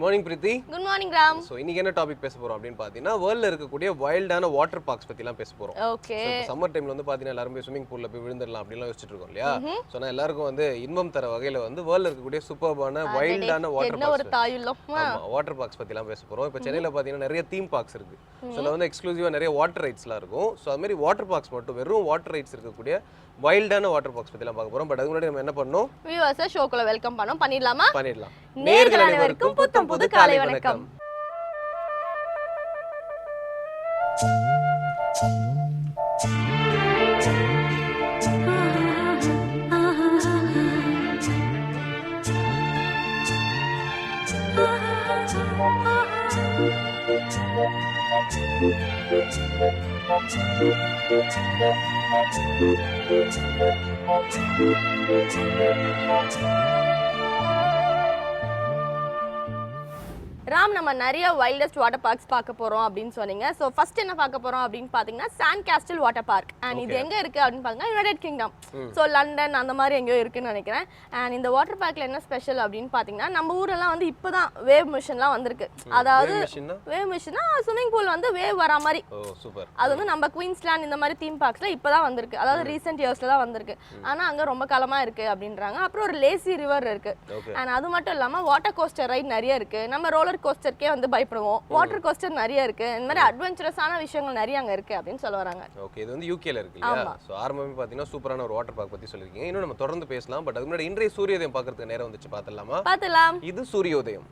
Morning Preethi. Good morning Ram. So இன்னைக்கு என்ன topic பேச போறோம் அப்படினு பாத்தீங்கன்னா வேர்ல்ட்ல இருக்கக்கூடிய வைல்டான வாட்டர் பார்க்ஸ் பத்திலாம் பேச போறோம். ஓகே. சம்மர் டைம்ல வந்து பாத்தீங்கன்னா எல்லாரும் போய் ஸ்விமிங் பூல்ல போய் விழுந்துறலாம் அப்படிலாம் யோசிச்சிட்டு இருக்கோம் இல்லையா? சோ நான் எல்லாருக்கும் வந்து இன்பம் தர வகையில வந்து வேர்ல்ட்ல இருக்கக்கூடிய சூப்பர்பான வைல்டான வாட்டர் பார்க்ஸ். என்ன ஒரு தாயுள்ளம். வாட்டர் பார்க்ஸ் பத்திலாம் பேச போறோம். இப்போ சென்னையில பாத்தீங்கன்னா நிறைய தீம் பார்க்ஸ் இருக்கு. சோ அதுல வந்து எக்ஸ்க்ளூசிவா நிறைய வாட்டர் ரைட்ஸ்லாம் இருக்கும். சோ அது மாதிரி வாட்டர் பார்க்ஸ் மட்டும் வெறும் வாட்டர் ரைட்ஸ் இருக்கக்கூடிய வைல்டான வாட்டர் பார்க்ஸ் பத்திலாம் பார்க்க போறோம். பட் அதுக்கு முன்னாடி நம்ம என்ன பண்ணனும்? வியூவர்ஸை ஷோக்குள்ள வெல்கம் பண்ணிடலாமா? பண்ணிடலாம். நேயர்கள் அனைவருக்கும் புத்தம் புது காலை வணக்கம். ராம், நம்ம நிறைய வைல்டஸ்ட் வாட்டர் பார்க்ஸ் பார்க்க போறோம் அப்படின்னு சொன்னீங்க. ஸோ ஃபர்ஸ்ட் என்ன பார்க்க போறோம் அப்படின்னு பார்த்தீங்கன்னா sand castle water park. And இது எங்க இருக்கு அப்படின்னு பார்த்தீங்கன்னா யுனைடெட் கிங்டம். ஸோ லண்டன் அந்த மாதிரி எங்கேயோ இருக்குன்னு நினைக்கிறேன். அண்ட் இந்த வாட்டர் பார்க்ல என்ன ஸ்பெஷல் அப்படின்னு பார்த்தீங்கன்னா நம்ம ஊரெல்லாம் வந்து இப்போதான் வேவ் மிஷின்லாம் வந்திருக்கு. அதாவது வேவ் மிஷினா ஸ்விமிங் பூல் வந்து வேவ் வரா மாதிரி. அது வந்து நம்ம குயின்ஸ்லாண்ட் இந்த மாதிரி தீம் பார்க்ஸ்ல இப்போதான் வந்திருக்கு. அதாவது ரீசெண்ட் இயர்ஸ்ல தான் வந்திருக்கு. ஆனா அங்க ரொம்ப காலமா இருக்கு அப்படின்றாங்க. அப்புறம் ஒரு லேசி ரிவர் இருக்கு. அண்ட் அது மட்டும் இல்லாம வாட்டர் கோஸ்டர் ரைட் நிறைய இருக்கு. நம்ம ரோலர் கோஸ்டர்க்கே வந்து பயப்படுவோம். வாட்டர் கோஸ்டர் நிறைய இருக்கு. இந்த மாதிரி அட்வென்ச்சரஸான விஷயங்கள் நிறைய அங்க இருக்கு அப்படின்னு சொல்ல வராங்க. ஓகே, இது வந்து யூகேல இருக்கு இல்லையா? சோ ஆரம்பமே பாத்தீங்கன்னா சூப்பரான ஒரு வாட்டர் பார்க் பத்தி சொல்லிருக்கீங்க. இன்னும் நம்ம தொடர்ந்து பேசலாம். பட் அதுக்கு முன்னாடி இன்றைய சூரியோதயம் பார்க்கிறதுக்கு நேரம் வந்துச்சு. பார்த்தலாம். இது சூரியோதயம்.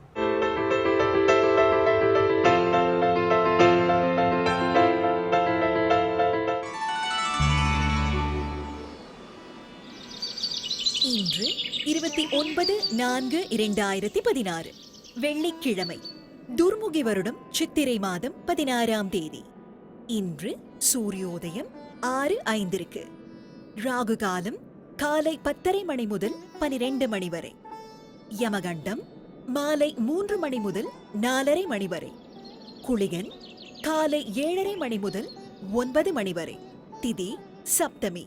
இன்று 29/4/2016 வெள்ளிக்கிழமை, துர்முகி வருடம் சித்திரை மாதம் 16ஆம் தேதி. இன்று சூரியோதயம் 6:05. ராகு காலம் காலை 10:30 மணி முதல் 12 மணி வரை. யமகண்டம் மாலை 3 மணி முதல் 4:30 மணி வரை. குளிகன் காலை 7:30 மணி முதல் 9 மணி வரை. திதி சப்தமி.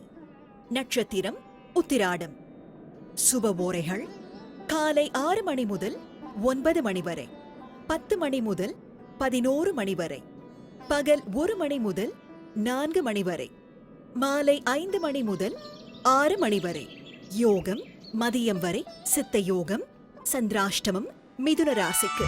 நட்சத்திரம் உத்திராடம். சுபவோரைகள் காலை 6 மணி முதல் 9 மணி வரை, 10 மணி முதல் 11 மணி வரை, பகல் 1 மணி முதல் 4 மணி வரை, மாலை 5 மணி முதல் 6 மணி வரை. யோகம் மதியம் வரை சித்த யோகம். சந்திராஷ்டமம் மிதுன ராசிக்கு.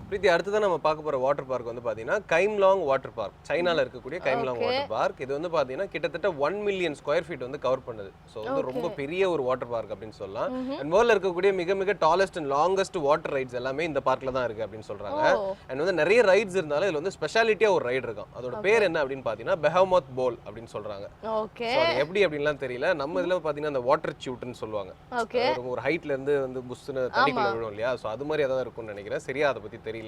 பிரீத்தி, அடுத்ததான் நம்ம பார்க்க போற வாட்டர் பார்க் வந்து பாத்தீங்கன்னா கைம்லாங் வாட்டர் பார்க். சைனால இருக்கக்கூடிய கைம்லாங் வாட்டர் பார்க். இது வந்து பாத்தீங்கன்னா கிட்டத்தட்ட 1 மில்லியன் ஸ்கொயர் ஃபீட் வந்து கவர் பண்ணுது. சோ வந்து ரொம்ப பெரிய ஒரு வாட்டர் பார்க் அப்படின்னு சொல்லலாம். அண்ட் வேர்ல்ட்ல இருக்கக்கூடிய மிக மிக tallest and longest water rides எல்லாமே இந்த பார்க்ல தான் இருக்கு அப்படின்னு சொல்றாங்க. அண்ட் வந்து நிறைய ரைட்ஸ் இருந்தாலும் இதுல வந்து ஸ்பெஷாலிட்டியா ஒரு ரைட் இருக்கும். அதோட பேர் என்ன அப்படின்னு பாத்தீங்கன்னா பெஹமோத் போல் அப்படின்னு சொல்றாங்க. ஓகே, அது எப்படி அப்படின்லாம் தெரியல. நம்ம இதுல பாத்தீங்கன்னா அந்த வாட்டர் சியூட்னு சொல்லுவாங்க. ஒரு ஹைட்ல இருந்து வந்து புஷ்னு தண்ணிக்குள்ள விழும் இல்லையா? சோ அது மாதிரி ஏதாவது இருக்கும்னு நினைக்கிறேன். சரியா அதை பத்தி தெரியல.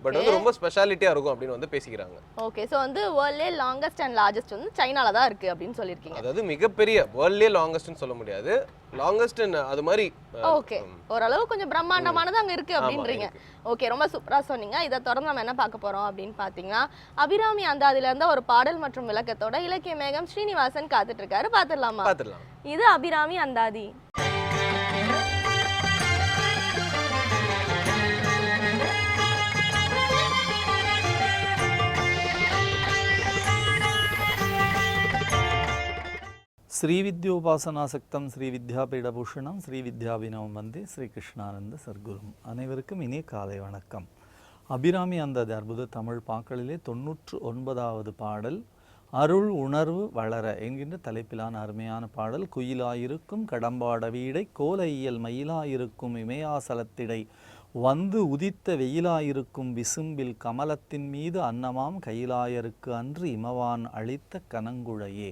பட் வந்து ரொம்ப ஸ்பெஷாலிட்டியா இருக்கும் அப்படின்னு வந்து பேசிக்கிறாங்க. ஓகே, சோ வந்து வேர்ல்ட்லே லாங்கஸ்ட் அண்ட் லார்ஜஸ்ட் வந்து சைனால தான் இருக்கு அப்படின்னு சொல்லிருக்கீங்க. அதாவது மிகப்பெரிய வேர்ல்ட்லே லாங்கஸ்ட்னு சொல்ல முடியாது. லாங்கஸ்ட் அது மாதிரி ஓகே, ஓரளவு கொஞ்சம் பிரம்மாண்டமானது அங்க இருக்கு அப்படின்றீங்க. ஓகே, ரொம்ப சூப்பரா சொன்னீங்க. இதை தொடர்ந்து நம்ம என்ன பார்க்க போறோம் அப்படின்னு பாத்தீங்கன்னா அபிராமி அந்தாதில இருந்த ஒரு பாடல் மற்றும் விளக்கத்தோட இலக்கிய மேகம் ஸ்ரீனிவாசன் காத்துட்டு இருக்காரு. பாத்துடலாமா? இது அபிராமி அந்தாதி. ஸ்ரீவித்யோபாசனாசக்தம் ஸ்ரீவித்யாபீடபூஷணம் ஸ்ரீவித்யாபினவம் வந்தே ஸ்ரீகிருஷ்ணானந்த சர்க்குரும். அனைவருக்கும் இனிய காலை வணக்கம். அபிராமி அந்தாதி அற்புத தமிழ் பாக்களிலே 99வது பாடல் அருள் உணர்வு வளர என்கின்ற தலைப்பிலான அருமையான பாடல். குயிலாயிருக்கும் கடம்பாட வீடை கோலையியல் மயிலாயிருக்கும் இமயாசலத்திடை வந்து உதித்த வெயிலாயிருக்கும் விசும்பில் கமலத்தின் மீது அன்னமாம் கையிலாயருக்கு அன்று இமவான் அளித்த கனங்குழையே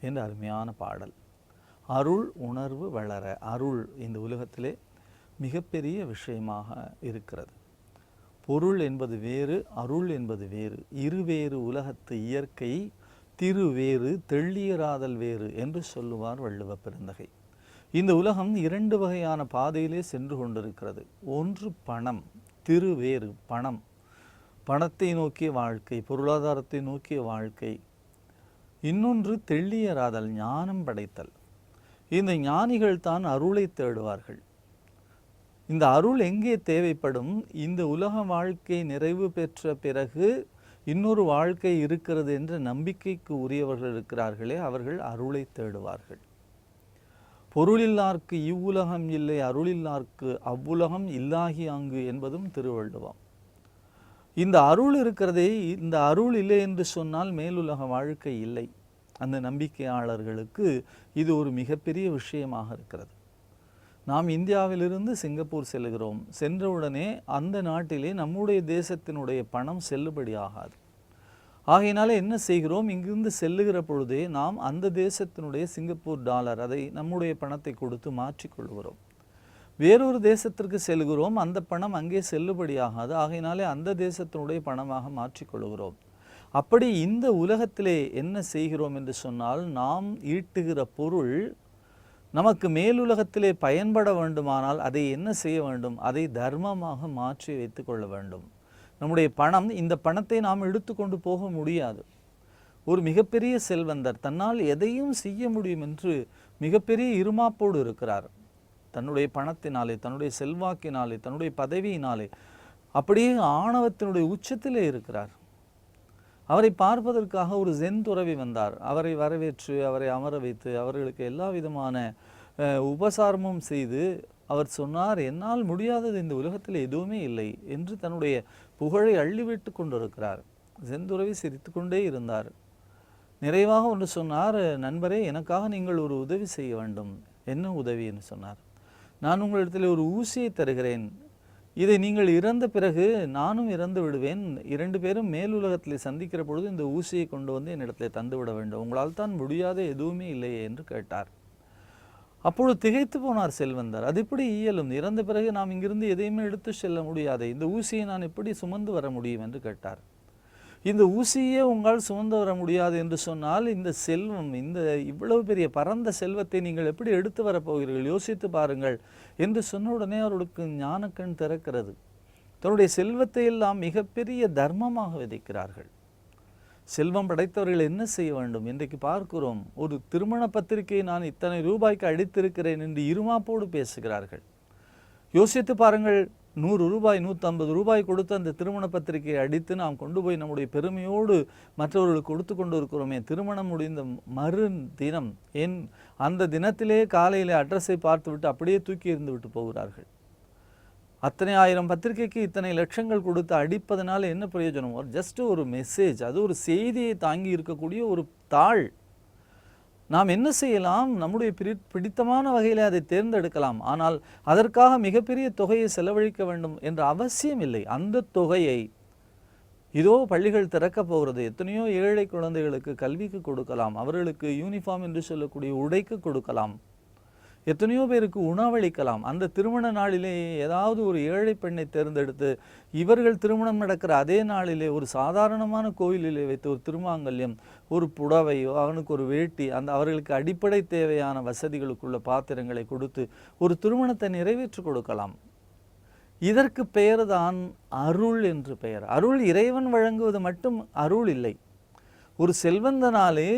என்ற அருமையான பாடல். அருள் உணர்வு வளர. அருள் இந்த உலகத்திலே மிகப்பெரிய விஷயமாக இருக்கிறது. பொருள் என்பது வேறு, அருள் என்பது வேறு. இருவேறு உலகத்து இயற்கை திருவேறு தெள்ளியராதல் வேறு என்று சொல்லுவார் வள்ளுவ பெருந்தகை. இந்த உலகம் 2 வகையான பாதையிலே சென்று கொண்டிருக்கிறது. ஒன்று பணம், திருவேறு பணம், பணத்தை நோக்கிய வாழ்க்கை, பொருளாதாரத்தை நோக்கிய வாழ்க்கை. இன்னொன்று தெள்ளியராதல், ஞானம் படைத்தல். இந்த ஞானிகள் தான் அருளை தேடுவார்கள். இந்த அருள் எங்கே தேவைப்படும்? இந்த உலக வாழ்க்கை நிறைவு பெற்ற பிறகு இன்னொரு வாழ்க்கை இருக்கிறது என்ற நம்பிக்கைக்கு உரியவர்கள் இருக்கிறார்களே, அவர்கள் அருளை தேடுவார்கள். பொருளில்லார்க்கு இவ்வுலகம் இல்லை, அருளில்லார்க்கு அவ்வுலகம் இல்லாகி அங்கு என்பதும் திருவள்ளுவம். இந்த அருள் இருக்கிறதே, இந்த அருள் இல்லை என்று சொன்னால் மேலுலக வாழ்க்கை இல்லை. அந்த நம்பிக்கையாளர்களுக்கு இது ஒரு மிகப்பெரிய விஷயமாக இருக்கிறது. நாம் இந்தியாவிலிருந்து சிங்கப்பூர் செல்கிறோம். சென்றவுடனே அந்த நாட்டிலே நம்முடைய தேசத்தினுடைய பணம் செல்லுபடி ஆகாது. ஆகையினால என்ன செய்கிறோம்? இங்கிருந்து செல்லுகிற பொழுதே நாம் அந்த தேசத்தினுடைய சிங்கப்பூர் டாலர், அதை நம்முடைய பணத்தை கொடுத்து மாற்றிக்கொள்கிறோம். வேறொரு தேசத்திற்கு செல்கிறோம், அந்த பணம் அங்கே செல்லுபடியாகாது. ஆகையினாலே அந்த தேசத்தினுடைய பணமாக மாற்றிக்கொள்கிறோம். அப்படி இந்த உலகத்திலே என்ன செய்கிறோம் என்று சொன்னால், நாம் ஈட்டுகிற பொருள் நமக்கு மேலுலகத்திலே பயன்பட வேண்டுமானால் அதை என்ன செய்ய வேண்டும்? அதை தர்மமாக மாற்றி வைத்து கொள்ள வேண்டும். நம்முடைய பணம், இந்த பணத்தை நாம் எடுத்துக்கொண்டு போக முடியாது. ஒரு மிகப்பெரிய செல்வந்தர் தன்னால் எதையும் செய்ய முடியும் என்று மிகப்பெரிய இருமாப்போடு இருக்கிறார். தன்னுடைய பணத்தினாலே, தன்னுடைய செல்வாக்கினாலே, தன்னுடைய பதவியினாலே அப்படியே ஆணவத்தினுடைய உச்சத்திலே இருக்கிறார். அவரை பார்ப்பதற்காக ஒரு ஜென் துறவி வந்தார். அவரை வரவேற்று அவரை அமர வைத்து அவர்களுக்கு எல்லா விதமான உபசாரமும் செய்து அவர் சொன்னார், என்னால் முடியாதது இந்த உலகத்தில் எதுவுமே இல்லை என்று தன்னுடைய புகழை அள்ளிவிட்டு கொண்டிருக்கிறார். ஜென் துறவி சிரித்து கொண்டே இருந்தார். நிறைவாக ஒன்று சொன்னார், நண்பரே, எனக்காக நீங்கள் ஒரு உதவி செய்ய வேண்டும். என்ன உதவி என்று சொன்னார். நான் உங்களிடத்தில் ஒரு ஊசியை தருகிறேன். இதை நீங்கள் இறந்த பிறகு நானும் இறந்து விடுவேன். 2 பேரும் மேலுலகத்தில் சந்திக்கிற பொழுது இந்த ஊசியை கொண்டு வந்து என்னிடத்தில் தந்துவிட வேண்டும். உங்களால் தான் முடியாத எதுவுமே இல்லையே என்று கேட்டார். அப்பொழுது திகைத்து போனார் செல்வந்தார். அது எப்படி இயலும்? இறந்த பிறகு நாம் இங்கிருந்து எதையுமே எடுத்து செல்ல முடியாது. இந்த ஊசியை நான் எப்படி சுமந்து வர முடியும் என்று கேட்டார். இந்த ஊசியே உங்களால் சுமந்து வர முடியாது என்று சொன்னால், இந்த செல்வம், இந்த இவ்வளவு பெரிய பரந்த செல்வத்தை நீங்கள் எப்படி எடுத்து வரப்போகிறீர்கள்? யோசித்து பாருங்கள் என்று சொன்ன உடனே அவர்களுக்கு ஞானக்கண் திறக்கிறது. தன்னுடைய செல்வத்தை எல்லாம் மிகப்பெரிய தர்மமாக விதைக்கிறார்கள். செல்வம் படைத்தவர்கள் என்ன செய்ய வேண்டும்? இன்றைக்கு பார்க்கிறோம், ஒரு திருமண பத்திரிகையை நான் இத்தனை ரூபாய்க்கு அடித்திருக்கிறேன் என்று இருமாப்போடு பேசுகிறார்கள். யோசித்து பாருங்கள், 100 ரூபாய் 150 ரூபாய் கொடுத்து அந்த திருமண பத்திரிகையை அடித்து நாம் கொண்டு போய் நம்முடைய பெருமையோடு மற்றவர்களுக்கு கொடுத்து கொண்டு இருக்கிறோமே. திருமணம் முடிந்த மறு தினம், அந்த தினத்திலே காலையில் அட்ரஸை பார்த்துவிட்டு அப்படியே தூக்கி எறிந்து விட்டு போகிறார்கள். அத்தனை ஆயிரம் பத்திரிகைக்கு இத்தனை லட்சங்கள் கொடுத்து அடிப்பதனால என்ன பிரயோஜனம்? ஜஸ்ட் ஒரு மெசேஜ், அது ஒரு செய்தியை தாங்கி இருக்கக்கூடிய ஒரு தாள். நாம் என்ன செய்யலாம்? நம்முடைய பிடித்தமான வகையில் அதை தேர்ந்தெடுக்கலாம். ஆனால் அதற்காக மிகப்பெரிய தொகையை செலவழிக்க வேண்டும் என்ற அவசியம் இல்லை. அந்த தொகையை இதோ பள்ளிகள் திறக்கப் போகிறது, எத்தனையோ ஏழை குழந்தைகளுக்கு கல்விக்கு கொடுக்கலாம், அவர்களுக்கு யூனிஃபார்ம் என்று சொல்லக்கூடிய உடைக்கு கொடுக்கலாம், எத்தனையோ பேருக்கு உணவளிக்கலாம். அந்த திருமண நாளிலே ஏதாவது ஒரு ஏழை பெண்ணை தேர்ந்தெடுத்து இவர்கள் திருமணம் நடக்கிற அதே நாளிலே ஒரு சாதாரணமான கோயிலிலே வைத்து ஒரு திருமாங்கல்யம், ஒரு புடவையோ, அவனுக்கு ஒரு வேட்டி, அவர்களுக்கு அடிப்படை தேவையான வசதிகளுக்குள்ள பாத்திரங்களை கொடுத்து ஒரு திருமணத்தை நிறைவேற்றி கொடுக்கலாம். இதற்கு பெயர்தான் அருள் என்று பெயர். அருள் இறைவன் வழங்குவது மட்டும் அருள் இல்லை. ஒரு செல்வந்தனாலே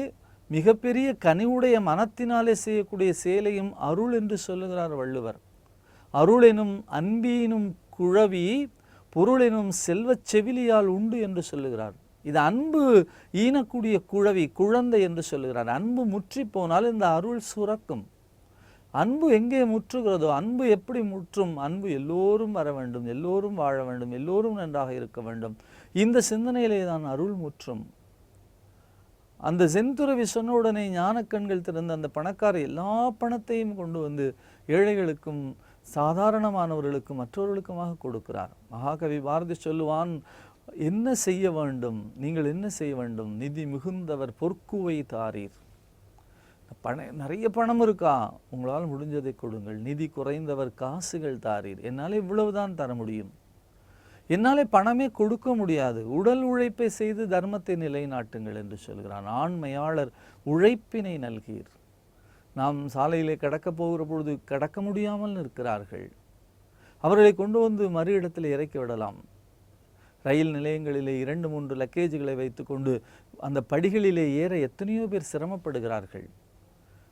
மிகப்பெரிய கனிவுடைய மனத்தினாலே செய்யக்கூடிய செயலையும் அருள் என்று சொல்லுகிறார் வள்ளுவர். அருள் எனும் அன்பினும் குழவி பொருள் எனும் செல்வச் செவிலியால் உண்டு என்று சொல்லுகிறார். இது அன்பு ஈனக்கூடிய குழவி, குழந்தை என்று சொல்லுகிறார். அன்பு முற்றி போனால் இந்த அருள் சுரக்கும். அன்பு எங்கே முற்றுகிறதோ, அன்பு எப்படி முற்றும்? அன்பு எல்லோரும் வர வேண்டும், எல்லோரும் வாழ வேண்டும், எல்லோரும் நன்றாக இருக்க வேண்டும். இந்த சிந்தனையிலே தான் அருள் முற்றும். அந்த செந்துறவி சொன்ன உடனே ஞானக்கண்கள் திறந்த அந்த பணக்கார எல்லா பணத்தையும் கொண்டு வந்து ஏழைகளுக்கும் சாதாரணமானவர்களுக்கும் மற்றவர்களுக்குமாக கொடுக்கிறார். மகாகவி பாரதி சொல்லுவான், என்ன செய்ய வேண்டும்? நீங்கள் என்ன செய்ய வேண்டும்? நிதி மிகுந்தவர் பொற்குவை தாரீர். நிறைய பணம் இருக்கா? உங்களால் முடிஞ்சதை கொடுங்கள். நிதி குறைந்தவர் காசுகள் தாரீர். என்னால் இவ்வளவுதான் தர முடியும். என்னாலே பணமே கொடுக்க முடியாது. உடல் உழைப்பை செய்து தர்மத்தை நிலைநாட்டுங்கள் என்று சொல்கிறான். ஆண்மையாளர் உழைப்பினை நல்கீர். நாம் சாலையிலே கடக்கப் போகிற பொழுது கடக்க முடியாமல் இருக்கிறார்கள். அவர்களை கொண்டு வந்து மறு இடத்தில் இறக்கி விடலாம். ரயில் நிலையங்களிலே 2-3 லக்கேஜுகளை வைத்து கொண்டு அந்த படிகளிலே ஏற எத்தனையோ பேர் சிரமப்படுகிறார்கள்.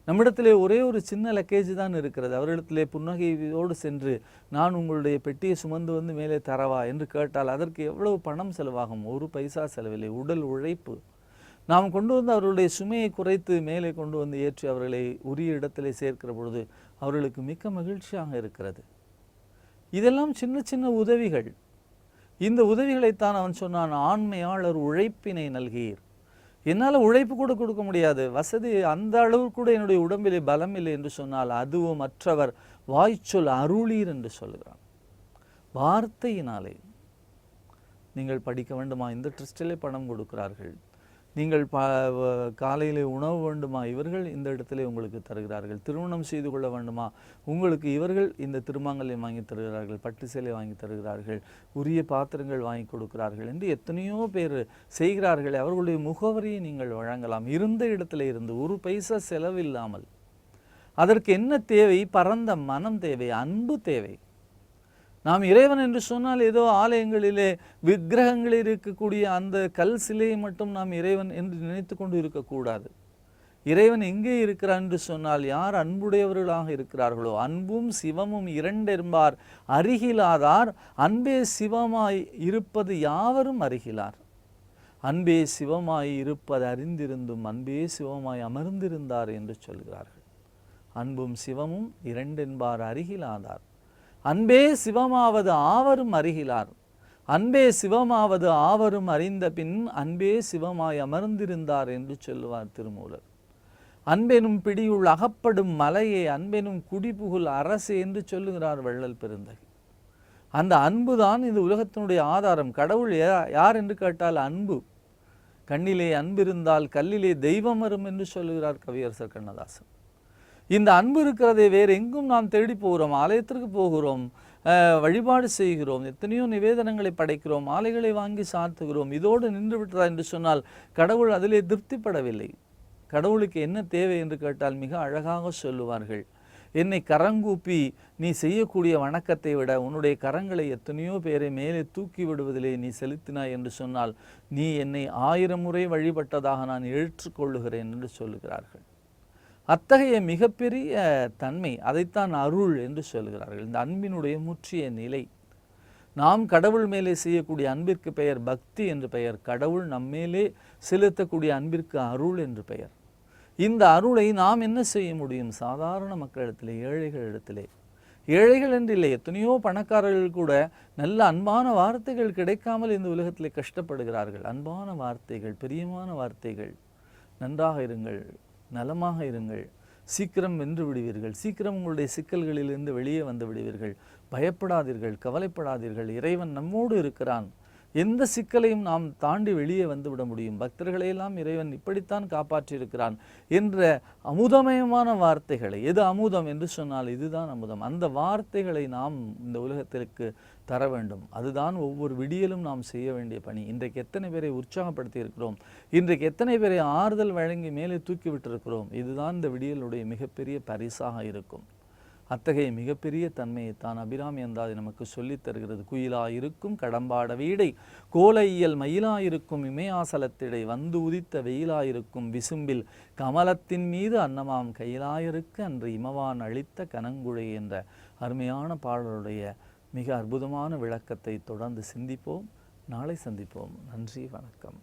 நம்மிடத்திலே ஒரே ஒரு சின்ன லக்கேஜ் தான் இருக்கிறது. அவரிடத்திலே புன்னகையோடு சென்று நான் உங்களுடைய பெட்டியை சுமந்து வந்து மேலே தரவா என்று கேட்டால் அதற்கு எவ்வளவு பணம் செலவாகும்? ஒரு பைசா செலவில்லை, உடல் உழைப்பு. நாம் கொண்டு வந்து அவர்களுடைய சுமையை குறைத்து மேலே கொண்டு வந்து ஏற்றி அவர்களை உரிய இடத்திலே சேர்க்கிற பொழுது அவர்களுக்கு மிக்க மகிழ்ச்சியாக இருக்கிறது. இதெல்லாம் சின்ன சின்ன உதவிகள். இந்த உதவிகளைத்தான் அவன் சொன்னான், ஆண்மையாளர் உழைப்பினை நல்கீர். என்னால் உழைப்பு கூட கொடுக்க முடியாது, வசதி அந்த அளவு கூட என்னுடைய உடம்பிலே பலம் இல்லை என்று சொன்னால் அதுவும் மற்றவர் வாய்ச்சொல் அருளீர் என்று சொல்கிறான். வார்த்தையினாலே நீங்கள் படிக்க வேண்டுமா? இந்த ட்ரஸ்டிலே பணம் கொடுக்கிறார்கள். நீங்கள் காலையிலே உணவு வேண்டுமா? இவர்கள் இந்த இடத்திலே உங்களுக்கு தருகிறார்கள். திருமணம் செய்து கொள்ள வேண்டுமா? உங்களுக்கு இவர்கள் இந்த திருமாங்கல்யம் வாங்கி தருகிறார்கள், பட்டு சேலை வாங்கி தருகிறார்கள், உரிய பாத்திரங்கள் வாங்கி கொடுக்கிறார்கள் என்று எத்தனையோ பேர் செய்கிறார்கள். அவர்களுடைய முகவரியை நீங்கள் வழங்கலாம். இருந்த இடத்துல இருந்து ஒரு பைசா செலவில்லாமல். அதற்கு என்ன தேவை? பரந்த மனம் தேவை, அன்பு தேவை. நாம் இறைவன் என்று சொன்னால் ஏதோ ஆலயங்களிலே விக்கிரகங்களில் இருக்கக்கூடிய அந்த கல் சிலையை மட்டும் நாம் இறைவன் என்று நினைத்து கொண்டு இருக்கக்கூடாது. இறைவன் எங்கே இருக்கிறார் என்று சொன்னால் யார் அன்புடையவர்களாக இருக்கிறார்களோ, அன்பும் சிவமும் இரண்டென்பார் அருகிலாதார், அன்பே சிவமாய் இருப்பது யாவரும் அருகிலார். அன்பே சிவமாய் இருப்பது அறிந்திருந்தும் அன்பே சிவமாய் அமர்ந்திருந்தார் என்று சொல்கிறார்கள். அன்பும் சிவமும் இரண்டென்பார் அருகிலாதார், அன்பே சிவமாவது ஆவரும் அருகிலார். அன்பே சிவமாவது ஆவரும் அறிந்த பின் அன்பே சிவமாய் அமர்ந்திருந்தார் என்று சொல்லுவார் திருமூலர். அன்பெனும் பிடியுள் அகப்படும் மலையே அன்பெனும் குடிபுகுல் அரசே என்று சொல்லுகிறார் வள்ளல் பெருந்தகை. அந்த அன்புதான் இந்த உலகத்தினுடைய ஆதாரம். கடவுள் யார் என்று கேட்டால் அன்பு. கண்ணிலே அன்பிருந்தால் கல்லிலே தெய்வம் வரும் என்று சொல்லுகிறார் கவியரசர் கண்ணதாசன். இந்த அன்பு இருக்கிறதை வேறு எங்கும் நாம் தேடி போகிறோம். ஆலயத்திற்கு போகிறோம், வழிபாடு செய்கிறோம், எத்தனையோ நிவேதனங்களை படைக்கிறோம், மாலைகளை வாங்கி சாத்துகிறோம். இதோடு நின்று விட்டதா என்று சொன்னால் கடவுள் அதிலே திருப்திப்படவில்லை. கடவுளுக்கு என்ன தேவை என்று கேட்டால் மிக அழகாக சொல்லுவார்கள், என்னை கரங்கூப்பி நீ செய்யக்கூடிய வணக்கத்தை விட உன்னுடைய கரங்களை எத்தனையோ பேரை மேலே தூக்கி விடுவதிலே நீ செலுத்தினாய் என்று சொன்னால் நீ என்னை 1000 முறை வழிபட்டதாக நான் ஏற்றுக்கொள்ளுகிறேன் என்று சொல்லுகிறார்கள். அத்தகைய மிகப்பெரிய தன்மை, அதைத்தான் அருள் என்று சொல்கிறார்கள். இந்த அன்பினுடைய முற்றிய நிலை. நாம் கடவுள் மேலே செய்யக்கூடிய அன்பிற்கு பெயர் பக்தி என்று பெயர். கடவுள் நம்மேலே செலுத்தக்கூடிய அன்பிற்கு அருள் என்று பெயர். இந்த அருளை நாம் என்ன செய்ய முடியும்? சாதாரண மக்களிடத்திலே, ஏழைகளிடத்திலே. ஏழைகள் என்று இல்லை, எத்தனையோ பணக்காரர்கள் கூட நல்ல அன்பான வார்த்தைகள் கிடைக்காமல் இந்த உலகத்திலே கஷ்டப்படுகிறார்கள். அன்பான வார்த்தைகள், பிரியமான வார்த்தைகள். நன்றாக இருங்கள், நலமாக இருங்கள், சீக்கிரம் வென்று விடுவீர்கள், சீக்கிரம் உங்களுடைய சிக்கல்களிலிருந்து வெளியே வந்து விடுவீர்கள், பயப்படாதீர்கள், கவலைப்படாதீர்கள், இறைவன் நம்மோடு இருக்கிறான், எந்த சிக்கலையும் நாம் தாண்டி வெளியே வந்துவிட முடியும், பக்தர்களையெல்லாம் இறைவன் இப்படித்தான் காப்பாற்றியிருக்கிறான் என்ற அமுதமயமான வார்த்தைகளை, எது அமுதம் என்று சொன்னால் இதுதான் அமுதம், அந்த வார்த்தைகளை நாம் இந்த உலகத்திற்கு தர வேண்டும். அதுதான் ஒவ்வொரு விடியலும் நாம் செய்ய வேண்டிய பணி. இன்றைக்கு எத்தனை பேரை உற்சாகப்படுத்தி இருக்கிறோம், இன்றைக்கு எத்தனை பேரை ஆறுதல் வழங்கி மேலே தூக்கி விட்டிருக்கிறோம். இதுதான் இந்த விடியலுடைய மிகப்பெரிய பரிசாக இருக்கும். அத்தகைய மிகப்பெரிய தன்மையை தான் அபிராமி அந்தாதி நமக்கு சொல்லித் தருகிறது. குயிலாயிருக்கும் கடம்பாட வீடை கோலையியல் மயிலாயிருக்கும் இமயாசலத்திடை வந்து உதித்த வெயிலாயிருக்கும் விசும்பில் கமலத்தின் மீது அன்னமாம் கையிலாயிருக்கு அன்று இமவான் அளித்த கனங்குழை என்ற அருமையான பாடலுடைய மிக அற்புதமான விளக்கத்தை தொடர்ந்து சிந்திப்போம். நாளை சந்திப்போம். நன்றி, வணக்கம்.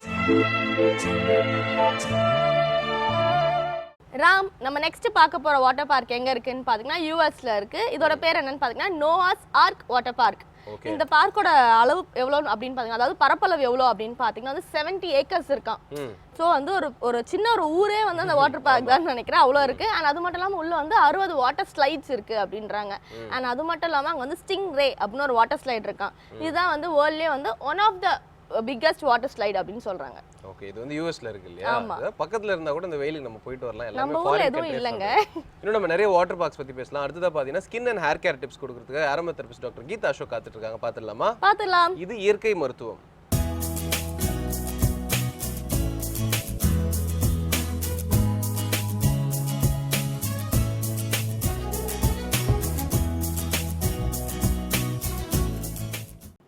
ராம், நம்ம நெக்ஸ்ட் பார்க்க போற வாட்டர் பார்க் எங்க இருக்குன்னு பாத்தீங்கன்னா யூஎஸ்ல இருக்கு. இதோட பேர் என்னன்னு பாத்தீங்கன்னா நோவாஸ் ஆர்க் வாட்டர் பார்க். இந்த பார்க்கோட அளவு எவ்வளவு அப்படின்னு பாத்தீங்கன்னா, அதாவது பரப்பளவு எவ்வளவு அப்படின்னு பாத்தீங்கன்னா வந்து 70 ஏக்கர்ஸ் இருக்கான். ஸோ வந்து ஒரு சின்ன ஒரு ஊரே வந்து அந்த வாட்டர் பார்க் தான் நினைக்கிறேன், அவ்வளோ இருக்கு. அண்ட் அது மட்டும் இல்லாமல் உள்ள வந்து 60 வாட்டர் ஸ்லைட்ஸ் இருக்கு அப்படின்றாங்க. அண்ட் அது மட்டும் இல்லாமல் அங்கே வந்து ஸ்டிங் ரே அப்படின்னு ஒரு வாட்டர் ஸ்லைட் இருக்கான். இதுதான் வந்து வேர்ல்ட்லேயே வந்து one of the biggest water slide அப்படின்னு சொல்றாங்க. ஓகே, இது வந்து யூஎஸ்ல இருக்கு இல்லையா? பக்கத்துல இருந்தா கூட இந்த வெயிலுக்கு நம்ம போயிட்டு வரலாம். எல்லாமே நம்ம ஊர்ல எதுவும் இல்லங்க. இன்னும் நம்ம நிறைய வாட்டர் பார்க்ஸ் பத்தி பேசலாம். அடுத்ததா பாத்தீங்கன்னா skin and hair care tips கொடுக்கிறதுக்கு aroma therapist doctor Geetha Ashok காத்துட்டு இருக்காங்க. பாத்துடலாமா? பாத்துடலாம். இது இயற்கை மருத்துவம்.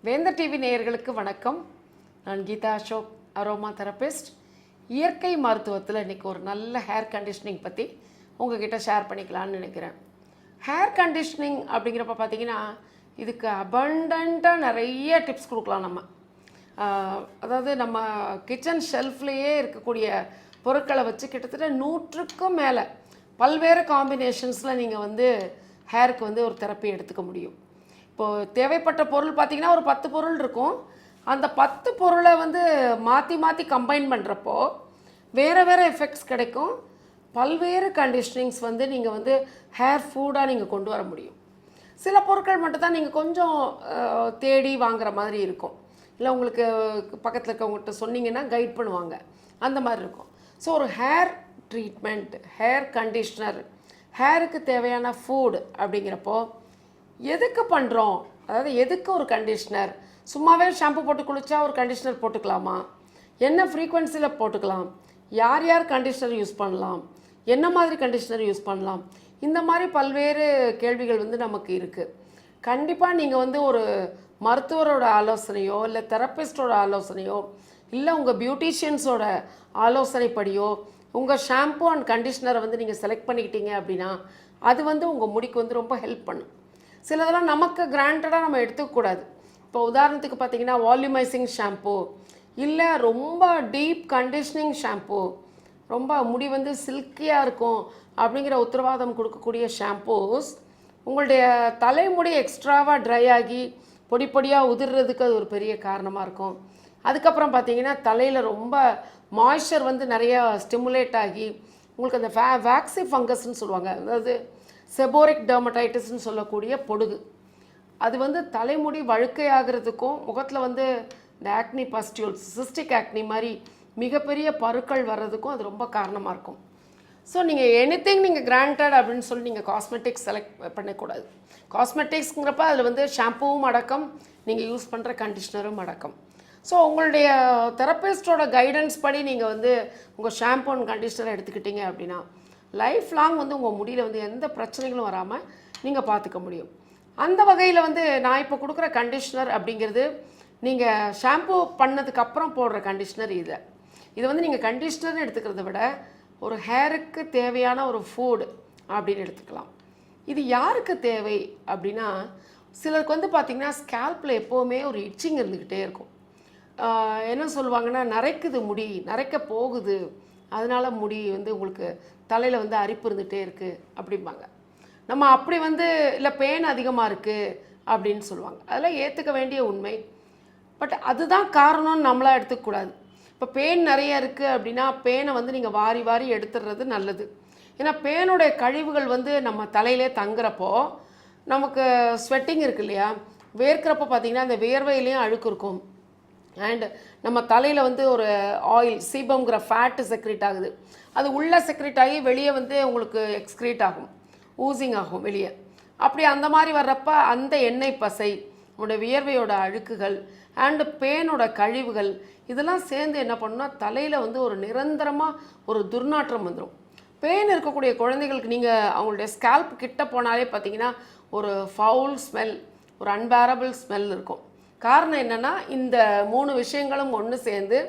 வேந்தர் டிவி நேயர்களுக்கு வணக்கம். நான் கீதா அசோக், அரோமா தெரபிஸ்ட். இயற்கை மருத்துவத்தில் இன்றைக்கி ஒரு நல்ல ஹேர் கண்டிஷனிங் பற்றி உங்ககிட்ட ஷேர் பண்ணிக்கலாம்னு நினைக்கிறேன். ஹேர் கண்டிஷனிங் அப்படிங்கிறப்ப பார்த்தீங்கன்னா இதுக்கு அபண்டண்ட்டாக நிறைய டிப்ஸ் கொடுக்கலாம் நம்ம. அதாவது நம்ம கிச்சன் ஷெல்ஃப்லேயே இருக்கக்கூடிய பொருட்களை வச்சு கிட்டத்தட்ட 100க்கும் மேலே பல்வேறு காம்பினேஷன்ஸில் நீங்கள் வந்து ஹேருக்கு வந்து ஒரு தெரப்பி எடுத்துக்க முடியும். இப்போது தேவைப்பட்ட பொருள் பார்த்திங்கன்னா ஒரு 10 பொருள் இருக்கும். அந்த 10 பொருளை வந்து மாற்றி மாற்றி கம்பைன் பண்ணுறப்போ வேறு வேறு எஃபெக்ட்ஸ் கிடைக்கும். பல்வேறு கண்டிஷனிங்ஸ் வந்து நீங்கள் வந்து ஹேர் ஃபுட்டாக நீங்கள் கொண்டு வர முடியும். சில பொருட்கள் மட்டும் தான் நீங்கள் கொஞ்சம் தேடி வாங்குற மாதிரி இருக்கும். இல்லை உங்களுக்கு பக்கத்தில் இருக்கவங்ககிட்ட சொன்னீங்கன்னா கைட் பண்ணுவாங்க, அந்த மாதிரி இருக்கும். ஸோ ஒரு ஹேர் ட்ரீட்மெண்ட், ஹேர் கண்டிஷ்னர், ஹேருக்கு தேவையான ஃபுட் அப்படிங்கிறப்போ எதுக்கு பண்ணுறோம், அதாவது எதுக்கு ஒரு கண்டிஷ்னர், சும்மாவே ஷாம்பு போட்டு குளித்தா ஒரு கண்டிஷ்னர் போட்டுக்கலாமா, என்ன ஃப்ரீக்வன்சியில் போட்டுக்கலாம், யார் யார் கண்டிஷ்னர் யூஸ் பண்ணலாம், என்ன மாதிரி கண்டிஷ்னர் யூஸ் பண்ணலாம், இந்த மாதிரி பல்வேறு கேள்விகள் வந்து நமக்கு இருக்குது. கண்டிப்பாக நீங்கள் வந்து ஒரு மருத்துவரோட ஆலோசனையோ இல்லை தெரப்பிஸ்டோட ஆலோசனையோ இல்லை உங்கள் பியூட்டிஷியன்ஸோட ஆலோசனைப்படியோ உங்கள் ஷாம்பு அண்ட் கண்டிஷ்னரை வந்து நீங்கள் செலக்ட் பண்ணிக்கிட்டீங்க அப்படின்னா அது வந்து உங்கள் முடிக்கு வந்து ரொம்ப ஹெல்ப் பண்ணும். சிலதெல்லாம் நமக்கு கிராண்டடாக நம்ம எடுத்துக்கக்கூடாது. இப்போ உதாரணத்துக்கு பார்த்தீங்கன்னா வால்யூமைசிங் ஷாம்பு இல்லை ரொம்ப டீப் கண்டிஷ்னிங் ஷாம்பு, ரொம்ப முடி வந்து சில்கியாக இருக்கும் அப்படிங்கிற உத்தரவாதம் கொடுக்கக்கூடிய ஷாம்பூஸ் உங்களுடைய தலைமுடி எக்ஸ்ட்ராவாக ட்ரை ஆகி பொடி பொடியாக உதிர்றதுக்கு அது ஒரு பெரிய காரணமாக இருக்கும். அதுக்கப்புறம் பார்த்தீங்கன்னா தலையில் ரொம்ப மாய்ஸ்சர் வந்து நிறையா ஸ்டிமுலேட் ஆகி உங்களுக்கு அந்த வேக்சி ஃபங்கஸ்ன்னு சொல்லுவாங்க, அதாவது செபோரிக் டெர்மடைட்டிஸ்ன்னு சொல்லக்கூடிய பொடுகு, அது வந்து தலைமுடி வழுக்கையாகிறதுக்கும் முகத்தில் வந்து இந்த ஆக்னி பஸ்டியூல்ஸ், சிஸ்டிக் ஆக்னி மாதிரி மிகப்பெரிய பருக்கள் வர்றதுக்கும் அது ரொம்ப காரணமாக இருக்கும். ஸோ நீங்கள் எனிதிங் நீங்கள் கிராண்டட் அப்படின்னு சொல்லி நீங்கள் காஸ்மெட்டிக்ஸ் செலக்ட் பண்ணக்கூடாது. காஸ்மெட்டிக்ஸ்ங்கிறப்ப அதில் வந்து ஷாம்புவும் அடக்கம், நீங்கள் யூஸ் பண்ணுற கண்டிஷ்னரும் அடக்கம். ஸோ உங்களுடைய தெரப்பிஸ்டோட கைடன்ஸ் படி நீங்கள் வந்து உங்கள் ஷாம்பு அண்ட் கண்டிஷ்னரை எடுத்துக்கிட்டீங்க அப்படின்னா லைஃப் லாங் வந்து உங்கள் முடியில் வந்து எந்த பிரச்சனைகளும் வராமல் நீங்கள் பார்த்துக்க முடியும். அந்த வகையில் வந்து நான் இப்போ கொடுக்குற கண்டிஷ்னர் அப்படிங்கிறது நீங்கள் ஷாம்பு பண்ணதுக்கப்புறம் போடுற கண்டிஷ்னர். இது வந்து நீங்கள் கண்டிஷ்னர்னு எடுத்துக்கிறத விட ஒரு ஹேருக்கு தேவையான ஒரு ஃபுட் அப்படின்னு எடுத்துக்கலாம். இது யாருக்கு தேவை அப்படின்னா சிலருக்கு வந்து பார்த்திங்கன்னா ஸ்கேல்பில் எப்போவுமே ஒரு இச்சிங் இருந்துக்கிட்டே இருக்கும். என்ன சொல்லுவாங்கன்னா நரைக்குது, முடி நரைக்க போகுது, அதனால் முடி வந்து உங்களுக்கு தலையில் வந்து அரிப்பு இருந்துகிட்டே இருக்குது அப்படிம்பாங்க. நம்ம அப்படி வந்து இல்லை பெயின் அதிகமாக இருக்குது அப்படின்னு சொல்லுவாங்க. அதெல்லாம் ஏற்றுக்க வேண்டிய உண்மை. பட் அதுதான் காரணம்னு நம்மளாக எடுத்துக்கூடாது. இப்போ பெயின் நிறைய இருக்குது அப்படின்னா பேனை வந்து நீங்கள் வாரி வாரி எடுத்துடுறது நல்லது. ஏன்னா பேனுடைய கழிவுகள் வந்து நம்ம தலையிலே தங்குறப்போ நமக்கு ஸ்வெட்டிங் இருக்கு இல்லையா, வேர்க்கிறப்போ பார்த்திங்கன்னா அந்த வேர்வையிலையும் அழுக்கு இருக்கும். அண்ட் நம்ம தலையில் வந்து ஒரு ஆயில் சீபம்ங்கிற ஃபேட்டு செக்ரேட் ஆகுது, அது உள்ளே செக்ரேட் ஆகி வெளியே வந்து உங்களுக்கு எக்ஸ்க்ரீட் ஆகும், ஊசிங் ஆகும் வெளியே. அப்படி அந்த மாதிரி வர்றப்ப அந்த எண்ணெய் பசை, உங்களோட வியர்வையோட அழுக்குகள் அண்டு பேனோட கழிவுகள் இதெல்லாம் சேர்ந்து என்ன பண்ணுன்னா தலையில் வந்து ஒரு நிரந்தரமாக ஒரு துர்நாற்றம் வந்துடும். பேன் இருக்கக்கூடிய குழந்தைகளுக்கு நீங்கள் அவங்களுடைய ஸ்கேல்ப் கிட்ட போனாலே பார்த்தீங்கன்னா ஒரு ஃபவுல் ஸ்மெல், ஒரு அன்பேரபிள் ஸ்மெல் இருக்கும். காரணம் என்னென்னா இந்த 3 விஷயங்களும் ஒன்று சேர்ந்து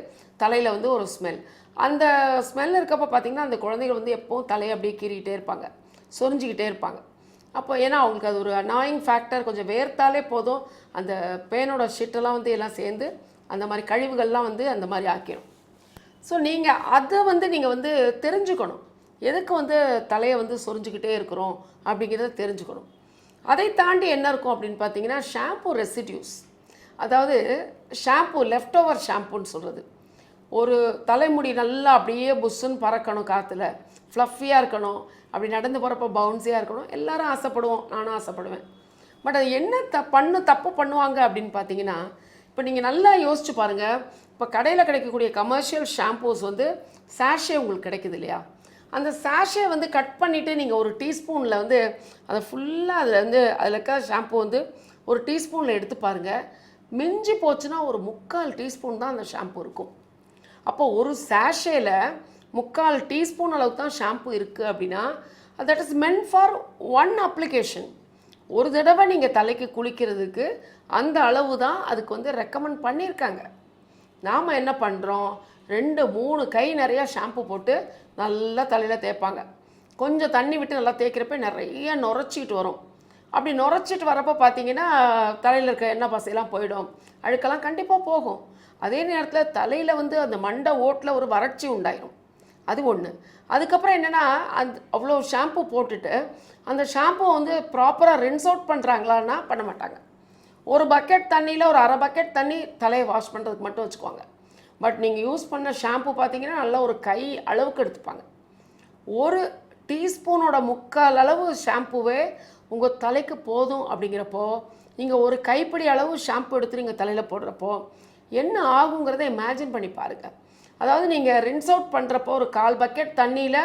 தலையில் வந்து ஒரு ஸ்மெல். அந்த ஸ்மெல் இருக்கப்போ பார்த்திங்கன்னா அந்த குழந்தைகள் வந்து எப்போவும் தலையை அப்படியே கீறிக்கிட்டே இருப்பாங்க, சொரிஞ்சிக்கிட்டே இருப்பாங்க. அப்போ ஏன்னா அவங்களுக்கு அது ஒரு அனாயிங் ஃபேக்டர், கொஞ்சம் வேர்த்தாலே போதும் அந்த பேனோட ஷிட்டெல்லாம் வந்து எல்லாம் சேர்ந்து அந்த மாதிரி கழிவுகள்லாம் வந்து அந்த மாதிரி ஆக்கிடும். ஸோ நீங்கள் அதை வந்து நீங்கள் வந்து தெரிஞ்சுக்கணும், எதுக்கு வந்து தலையை வந்து சொரிஞ்சிக்கிட்டே இருக்கிறோம் அப்படிங்கிறத தெரிஞ்சுக்கணும். அதை தாண்டி என்ன இருக்கும் அப்படின்னு பார்த்தீங்கன்னா ஷாம்பு ரெசிடியூஸ், அதாவது ஷாம்பு லெஃப்ட் ஓவர் ஷாம்புன்னு சொல்கிறது. ஒரு தலைமுடி நல்லா அப்படியே புஷ்ஷுன்னு பறக்கணும், காற்றுல ஃப்ளஃபியாக இருக்கணும், அப்படி நடந்து போகிறப்ப பவுன்ஸியாக இருக்கணும், எல்லாரும் ஆசைப்படுவோம், நானும் ஆசைப்படுவேன். பட் அது என்ன தப்பு பண்ணுவாங்க அப்படின்னு பார்த்தீங்கன்னா இப்போ நீங்கள் நல்லா யோசிச்சு பாருங்கள். இப்போ கடையில் கிடைக்கக்கூடிய கமர்ஷியல் ஷாம்பூஸ் வந்து சாஷே உங்களுக்கு கிடைக்குது இல்லையா, அந்த சாஷே வந்து கட் பண்ணிவிட்டு நீங்கள் ஒரு டீஸ்பூனில் வந்து அதை ஃபுல்லாக அதில் இருக்க ஷாம்பு வந்து ஒரு டீஸ்பூனில் எடுத்து பாருங்கள், மிஞ்சி போச்சுன்னா ஒரு 3/4 டீஸ்பூன் தான் அந்த ஷாம்பு இருக்கும். அப்போ ஒரு சாஷேயில் 3/4 டீஸ்பூன் அளவுக்கு தான் ஷாம்பு இருக்குது அப்படின்னா that is meant for 1 application. ஒரு தடவை நீங்கள் தலைக்கு குளிக்கிறதுக்கு அந்த அளவு தான் அதுக்கு வந்து ரெக்கமெண்ட் பண்ணியிருக்காங்க. நாம் என்ன பண்ணுறோம், 2-3 கை நிறையா ஷாம்பு போட்டு நல்லா தலையில் தேய்ப்பாங்க. கொஞ்சம் தண்ணி விட்டு நல்லா தேய்க்கிறப்ப நிறைய நுரைச்சிக்கிட்டு வரும். அப்படி நுரைச்சிட்டு வரப்போ பார்த்தீங்கன்னா தலையில் இருக்க எண்ணெய் பசையெல்லாம் போயிடும், அழுக்கெல்லாம் கண்டிப்பாக போகும். அதே நேரத்தில் தலையில் வந்து அந்த மண்டை ஓட்டில் ஒரு வறட்சி உண்டாயிரும். அது ஒன்று. அதுக்கப்புறம் என்னென்னா, அவ்வளோ ஷாம்பு போட்டுட்டு அந்த ஷாம்பு வந்து ப்ராப்பராக ரின்ஸ் அவுட் பண்ணுறாங்களான்னா பண்ண மாட்டாங்க. ஒரு பக்கெட் தண்ணியில் ஒரு அரை பக்கெட் தண்ணி தலையை வாஷ் பண்ணுறதுக்கு மட்டும் வச்சுக்குவாங்க. பட் நீங்கள் யூஸ் பண்ண ஷாம்பு பார்த்தீங்கன்னா நல்லா ஒரு கை அளவுக்கு எடுத்துப்பாங்க. ஒரு டீஸ்பூனோட 3/4 அளவு ஷாம்புவே உங்கள் தலைக்கு போதும். அப்படிங்கிறப்போ நீங்கள் ஒரு கைப்பிடி அளவு ஷாம்பு எடுத்து நீங்கள் தலையில் போடுறப்போ என்ன ஆகுங்கிறத இமேஜின் பண்ணி பாருங்கள். அதாவது நீங்கள் ரின்ஸ் அவுட் பண்ணுறப்போ ஒரு 1/4 பக்கெட் தண்ணியில்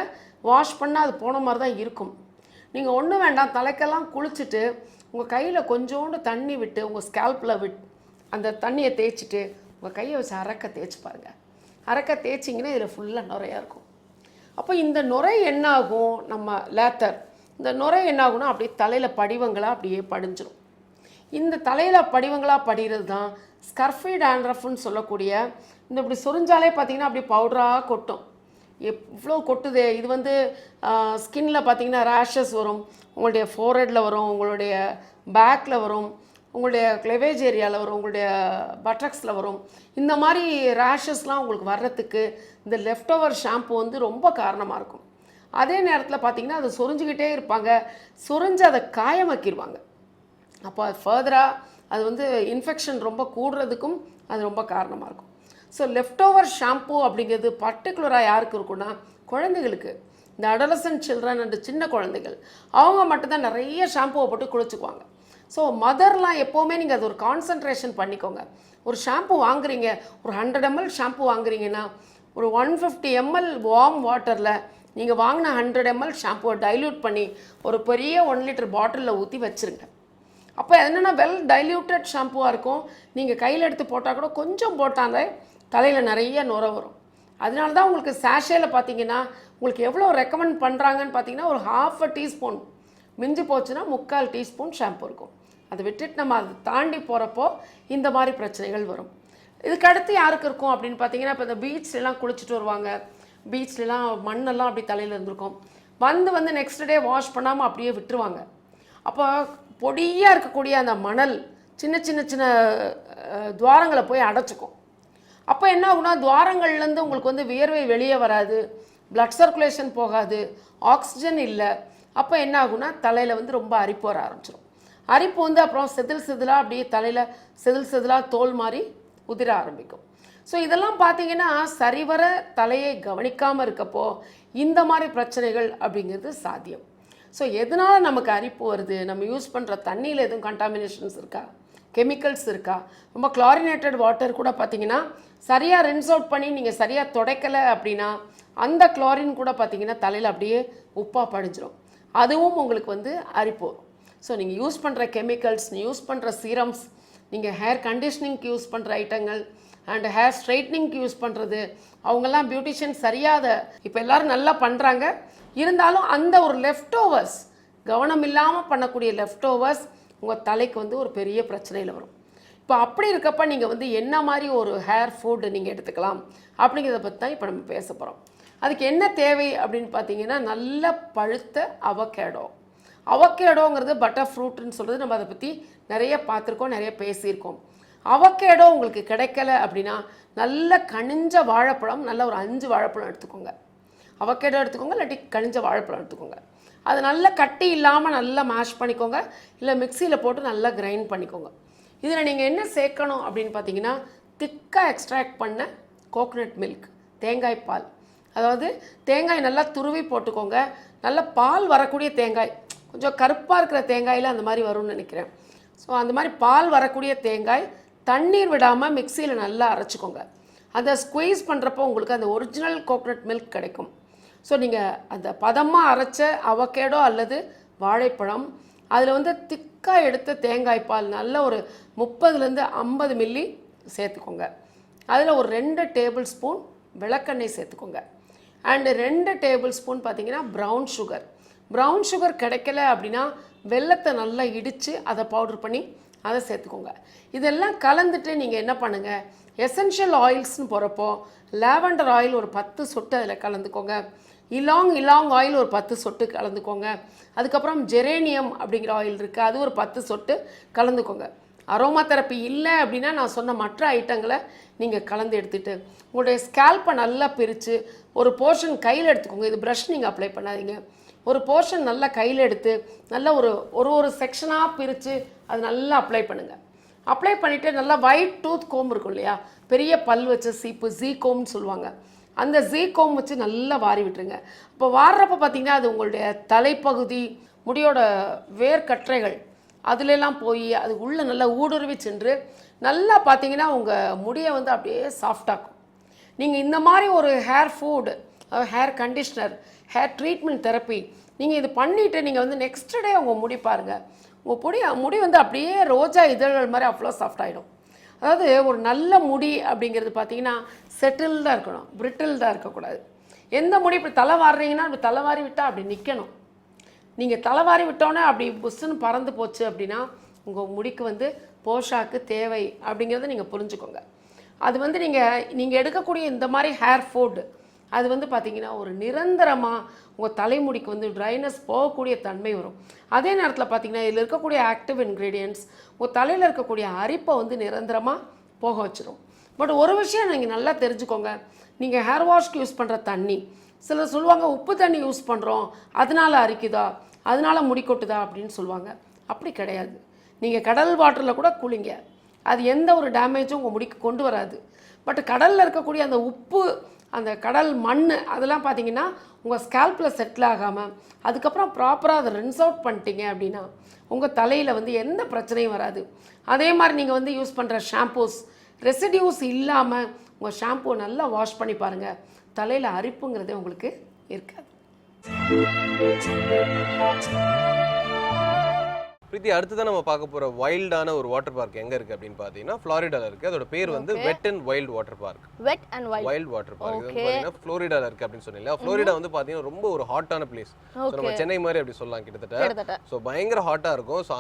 வாஷ் பண்ணால் அது போன மாதிரி தான் இருக்கும். நீங்கள் ஒன்றும் வேண்டாம், தலைக்கெல்லாம் குளிச்சுட்டு உங்கள் கையில் கொஞ்சோண்டு தண்ணி விட்டு உங்கள் ஸ்கேல்பில் அந்த தண்ணியை தேய்ச்சிட்டு உங்கள் கையை வச்சு அரக்க தேய்ச்சி பாருங்கள். அரக்க தேய்ச்சிங்கன்னா இதில் ஃபுல்லாக நுரையாக இருக்கும். அப்போ இந்த நுரை என்னாகும், நம்ம லேத்தர் இந்த நுரை என்னாகும்னா அப்படியே தலையில் படிவங்களாக அப்படியே படிஞ்சிடும். இந்த தலையில் படிவங்களாக படிகிறது தான் ஸ்கர்ஃபி டேண்ட்ரஃப்னு சொல்லக்கூடிய இந்த இப்படி சொரிஞ்சாலே பார்த்தீங்கன்னா அப்படியே பவுடராக கொட்டும். எவ்வளோ கொட்டுது. இது வந்து ஸ்கின்னில் பார்த்தீங்கன்னா ரேஷஸ் வரும், உங்களுடைய ஃபோர்ஹெட்டில் வரும், உங்களுடைய பேக்கில் வரும், உங்களுடைய கிளெவேஜ் ஏரியாவில் வரும், உங்களுடைய பட்டக்ஸில் வரும். இந்த மாதிரி ரேஷஸ்லாம் உங்களுக்கு வர்றதுக்கு இந்த லெஃப்ட் ஓவர் ஷாம்பு வந்து ரொம்ப காரணமாக இருக்கும். அதே நேரத்தில் பார்த்தீங்கன்னா அதை சொரிஞ்சுக்கிட்டே இருப்பாங்க, சொரிஞ்சு அதை காயமாக்கிடுவாங்க. அப்போ அது ஃபர்தராக அது வந்து இன்ஃபெக்ஷன் ரொம்ப கூடுறதுக்கும் அது ரொம்ப காரணமாக இருக்கும். ஸோ லெஃப்ட் ஓவர் ஷாம்பு அப்படிங்கிறது பர்டிகுலராக யாருக்கு இருக்குன்னா குழந்தைகளுக்கு, இந்த அடலசன்ட் சில்ட்ரன் அண்ட் சின்ன குழந்தைகள், அவங்க மட்டும்தான் நிறைய ஷாம்புவை போட்டு குளிச்சுக்குவாங்க. ஸோ மதர்லாம் எப்போவுமே நீங்கள் அது ஒரு கான்சன்ட்ரேஷன் பண்ணிக்கோங்க. ஒரு ஷாம்பு வாங்குறீங்க, ஒரு 100 ml ஷாம்பு வாங்குறீங்கன்னா ஒரு 150 ml வார்ம் வாட்டரில் நீங்கள் வாங்கின 100 ml ஷாம்புவை டைல்யூட் பண்ணி ஒரு பெரிய 1 லிட்டர் பாட்டிலில் ஊற்றி வச்சுருங்க. அப்போ என்னென்னா வெல் டைல்யூட்டட் ஷாம்புவாக இருக்கும். நீங்கள் கையில் எடுத்து போட்டால் கூட கொஞ்சம் போட்டாலே தலையில் நிறைய நுரை வரும். அதனால தான் உங்களுக்கு சாஷேல பார்த்தீங்கன்னா உங்களுக்கு எவ்வளோ ரெக்கமெண்ட் பண்ணுறாங்கன்னு பார்த்தீங்கன்னா ஒரு 1/2 டீஸ்பூன், மிஞ்சி போச்சுன்னா 3/4 டீஸ்பூன் ஷாம்பு இருக்கும். அதை விட்டுட்டு நம்ம அதை தாண்டி போகிறப்போ இந்த மாதிரி பிரச்சனைகள் வரும். இதுக்கு அடுத்து யாருக்கு இருக்கும் அப்படின்னு பார்த்தீங்கன்னா, இப்போ இந்த பீச்லாம் குளிச்சுட்டு வருவாங்க, பீச்லாம் மண்ணெல்லாம் அப்படி தலையில் இருந்திருக்கும், வந்து நெக்ஸ்ட் டே வாஷ் பண்ணாமல் அப்படியே விட்டுருவாங்க. அப்போ பொடியாக இருக்கக்கூடிய அந்த மணல் சின்ன சின்ன சின்ன துவாரங்களை போய் அடைச்சிக்கும். அப்போ என்ன ஆகுனா, துவாரங்கள்லேருந்து உங்களுக்கு வந்து வியர்வை வெளியே வராது, பிளட் சர்க்குலேஷன் போகாது, ஆக்சிஜன் இல்லை. அப்போ என்ன ஆகுனா தலையில் வந்து ரொம்ப அரிப்பு வர ஆரம்பிச்சிடும். அரிப்பு வந்து அப்புறம் செதிலாக அப்படியே தலையில் செதிலாக தோல் மாதிரி உதிர ஆரம்பிக்கும். ஸோ இதெல்லாம் பார்த்தீங்கன்னா சரிவர தலையை கவனிக்காமல் இருக்கப்போ இந்த மாதிரி பிரச்சனைகள் அப்படிங்கிறது சாத்தியம். ஸோ எதனால் நமக்கு அரிப்பு வருது, நம்ம யூஸ் பண்ணுற தண்ணியில் எதுவும் கண்டாமினேஷன்ஸ் இருக்கா, கெமிக்கல்ஸ் இருக்கா, ரொம்ப குளோரினேட்டட் வாட்டர் கூட பார்த்தீங்கன்னா சரியாக ரின்ஸ் அவுட் பண்ணி நீங்கள் சரியாக துடைக்கலை அப்படின்னா அந்த குளோரின் கூட பார்த்தீங்கன்னா தலையில் அப்படியே உப்பாக படிஞ்சிடும். அதுவும் உங்களுக்கு வந்து அரிப்பு வரும். ஸோ நீங்கள் யூஸ் பண்ணுற கெமிக்கல்ஸ், யூஸ் பண்ணுற சீரம்ஸ், நீங்கள் ஹேர் கண்டிஷனிங்க்கு யூஸ் பண்ணுற ஐட்டங்கள் அண்ட் ஹேர் ஸ்ட்ரைட்னிங்க்கு யூஸ் பண்ணுறது, அவங்கெல்லாம் பியூட்டிஷியன் சரியாத இப்போ எல்லோரும் நல்லா பண்ணுறாங்க, இருந்தாலும் அந்த ஒரு லெஃப்ட் ஓவர்ஸ், கவனம் இல்லாமல் பண்ணக்கூடிய லெஃப்ட் ஓவர்ஸ் உங்கள் தலைக்கு வந்து ஒரு பெரிய பிரச்சனையில் வரும். இப்போ அப்படி இருக்கப்போ நீங்கள் வந்து என்ன மாதிரி ஒரு ஹேர் ஃபுட்டு நீங்கள் எடுத்துக்கலாம் அப்படிங்கிறத பற்றி தான் இப்போ நம்ம பேச போகிறோம். அதுக்கு என்ன தேவை அப்படின்னு பார்த்தீங்கன்னா, நல்ல பழுத்த அவகேடோங்கிறது பட்டர் ஃப்ரூட்டுன்னு சொல்கிறது, நம்ம அதை பற்றி நிறைய பார்த்துருக்கோம், நிறைய பேசியிருக்கோம். அவகேடோ உங்களுக்கு கிடைக்கல அப்படின்னா நல்ல கனிஞ்ச வாழைப்பழம், நல்ல ஒரு 5 வாழைப்பழம் எடுத்துக்கோங்க. அவகேடோ எடுத்துக்கோங்க, இல்லாட்டி கனிஞ்ச வாழைப்பழம் எடுத்துக்கோங்க. அது நல்லா கட்டி இல்லாமல் நல்லா மேஷ் பண்ணிக்கோங்க, இல்லை மிக்சியில் போட்டு நல்லா கிரைண்ட் பண்ணிக்கோங்க. இதில் நீங்கள் என்ன சேர்க்கணும் அப்படின்னு பார்த்தீங்கன்னா, திக்காக எக்ஸ்ட்ராக்ட் பண்ண கோகோனட் மில்க், தேங்காய் பால். அதாவது தேங்காய் நல்லா துருவி போட்டுக்கோங்க. நல்ல பால் வரக்கூடிய தேங்காய், கொஞ்சம் கருப்பாக இருக்கிற தேங்காயில் அந்த மாதிரி வரும்னு நினைக்கிறேன். ஸோ அந்த மாதிரி பால் வரக்கூடிய தேங்காய் தண்ணீர் விடாமல் மிக்சியில் நல்லா அரைச்சிக்கோங்க. அதை ஸ்குவீஸ் பண்ணுறப்போ உங்களுக்கு அந்த ஒரிஜினல் கோகோனட் மில்க் கிடைக்கும். ஸோ நீங்கள் அந்த பதமாக அரைச்ச அவகேடோ அல்லது வாழைப்பழம், அதில் வந்து திக்காக எடுத்த தேங்காய் பால் நல்ல ஒரு 30 to 50 மில்லி சேர்த்துக்கோங்க. அதில் ஒரு 2 டேபிள் ஸ்பூன் விளக்கெண்ணெய் சேர்த்துக்கோங்க. அண்டு 2 டேபிள் ஸ்பூன் பார்த்தீங்கன்னா ப்ரௌன் சுகர் கிடைக்கல அப்படின்னா வெல்லத்தை நல்லா இடித்து அதை பவுடர் பண்ணி அதை சேர்த்துக்கோங்க. இதெல்லாம் கலந்துட்டு நீங்கள் என்ன பண்ணுங்கள், எசென்ஷியல் ஆயில்ஸ்னு போகிறப்போ லாவெண்டர் ஆயில் ஒரு 10 சொட்டு அதில் கலந்துக்கோங்க. இலாங் ஆயில் ஒரு 10 சொட்டு கலந்துக்கோங்க. அதுக்கப்புறம் ஜெரேனியம் அப்படிங்கிற ஆயில் இருக்குது, அது ஒரு 10 சொட்டு கலந்துக்கோங்க. அரோமா தெரப்பி இல்லை அப்படின்னா நான் சொன்ன மற்ற ஐட்டங்களை நீங்கள் கலந்து எடுத்துகிட்டு உங்களுடைய ஸ்கேல்ப்பை நல்லா பிரித்து ஒரு போர்ஷன் கையில் எடுத்துக்கோங்க. இது ப்ரஷ் நீங்கள் அப்ளை பண்ணாதீங்க. ஒரு போர்ஷன் நல்லா கையில் எடுத்து நல்லா ஒரு செக்ஷனாக பிரித்து அது நல்லா அப்ளை பண்ணுங்கள். அப்ளை பண்ணிவிட்டு நல்லா ஒயிட் டூத் கோம் இருக்கும் இல்லையா, பெரிய பல் வச்ச சீப்பு, ஜீ கோம்னு சொல்லுவாங்க, அந்த ஜீ கோம் வச்சு நல்லா வாரி விட்டுருங்க. இப்போ வாடுறப்ப பார்த்தீங்கன்னா அது உங்களுடைய தலைப்பகுதி, முடியோட வேர்க்கற்றைகள் அதுலெல்லாம் போய் அது உள்ளே நல்லா ஊடுருவி சென்று நல்லா பார்த்தீங்கன்னா உங்கள் முடியை வந்து அப்படியே சாஃப்டாக்கும். நீங்கள் இந்த மாதிரி ஒரு hair food, hair conditioner, hair treatment therapy நீங்கள் இது பண்ணிவிட்டு நீங்கள் வந்து நெக்ஸ்ட் டே உங்கள் முடி பாருங்கள், உங்கள் முடி வந்து அப்படியே ரோஜா இதழ்கள் மாதிரி அவ்வளோ சாஃப்டாகிடும். அதாவது ஒரு நல்ல முடி அப்படிங்கிறது பார்த்தீங்கன்னா செட்டில்டாக இருக்கணும், பிரிட்டில்டாக இருக்கக்கூடாது. எந்த முடி இப்படி தலை வாடுறீங்கன்னா அப்படி தலை வாரி விட்டால் அப்படி நிற்கணும். நீங்கள் தலைவாரி விட்டோன்னே அப்படி புஷ்ஷுன்னு பறந்து போச்சு அப்படின்னா உங்கள் முடிக்கு வந்து போஷாக்கு தேவை அப்படிங்கிறத நீங்கள் புரிஞ்சுக்கோங்க. அது வந்து நீங்கள் எடுக்கக்கூடிய இந்த மாதிரி ஹேர் ஃபுட் அது வந்து பார்த்திங்கன்னா ஒரு நிரந்தரமாக உங்கள் தலைமுடிக்கு வந்து ட்ரைனஸ் போகக்கூடிய தன்மை வரும். அதே நேரத்தில் பார்த்திங்கன்னா இதில் இருக்கக்கூடிய ஆக்டிவ் இன்க்ரீடியன்ட்ஸ் உங்கள் தலையில் இருக்கக்கூடிய அரிப்பை வந்து நிரந்தரமாக போக வச்சிடும். பட் ஒரு விஷயம் நீங்கள் நல்லா தெரிஞ்சுக்கோங்க, நீங்கள் ஹேர் வாஷ்க்கு யூஸ் பண்ணுற தண்ணி, சிலர் சொல்லுவாங்க உப்பு தண்ணி யூஸ் பண்ணுறோம் அதனால் அரிக்குதா, அதனால் முடி கொட்டுதா அப்படின்னு சொல்லுவாங்க. அப்படி கிடையாது. நீங்கள் கடல் வாட்டரில் கூட குளிங்க, அது எந்த ஒரு டேமேஜும் உங்கள் முடிக்கு கொண்டு வராது. பட் கடலில் இருக்கக்கூடிய அந்த உப்பு, அந்த கடல் மண் அதெல்லாம் பார்த்தீங்கன்னா உங்கள் ஸ்கேல்பில் செட்டில் ஆகாமல் அதுக்கப்புறம் ப்ராப்பராக அதை ரின்ஸ் அவுட் பண்ணிட்டீங்க அப்படின்னா உங்கள் தலையில் வந்து எந்த பிரச்சனையும் வராது. அதே மாதிரி நீங்கள் வந்து யூஸ் பண்ணுற ஷாம்பூஸ் ரெசிடியூஸ் இல்லாமல் உங்கள் ஷாம்பூவை நல்லா வாஷ் பண்ணி பாருங்கள், தலையில் அரிப்புங்கிறதே உங்களுக்கு இருக்காது. பிரீத்தி, அடுத்ததான் நம்ம பார்க்க போற வைல்டான ஒரு வாட்டர் பார்க் எங்க இருக்கு அப்படின்னு பாத்தீங்கன்னா ஃப்ளோரிடால இருக்கு. அதோட பேர் வந்து வெட் and wild water park. Wet and wild water park. இது வந்து பாத்தீங்கன்னா ஃப்ளோரிடால இருக்கு அப்படின்னு சொன்னீங்க. ஃப்ளோரிடா வந்து பாத்தீங்கன்னா ரொம்ப ஒரு ஹாட்டான பிளேஸ். நம்ம சென்னை மாதிரி அப்படி சொல்லலாம் கிட்டத்தட்ட. சோ பயங்கர ஹாட்டா இருக்கும். சோ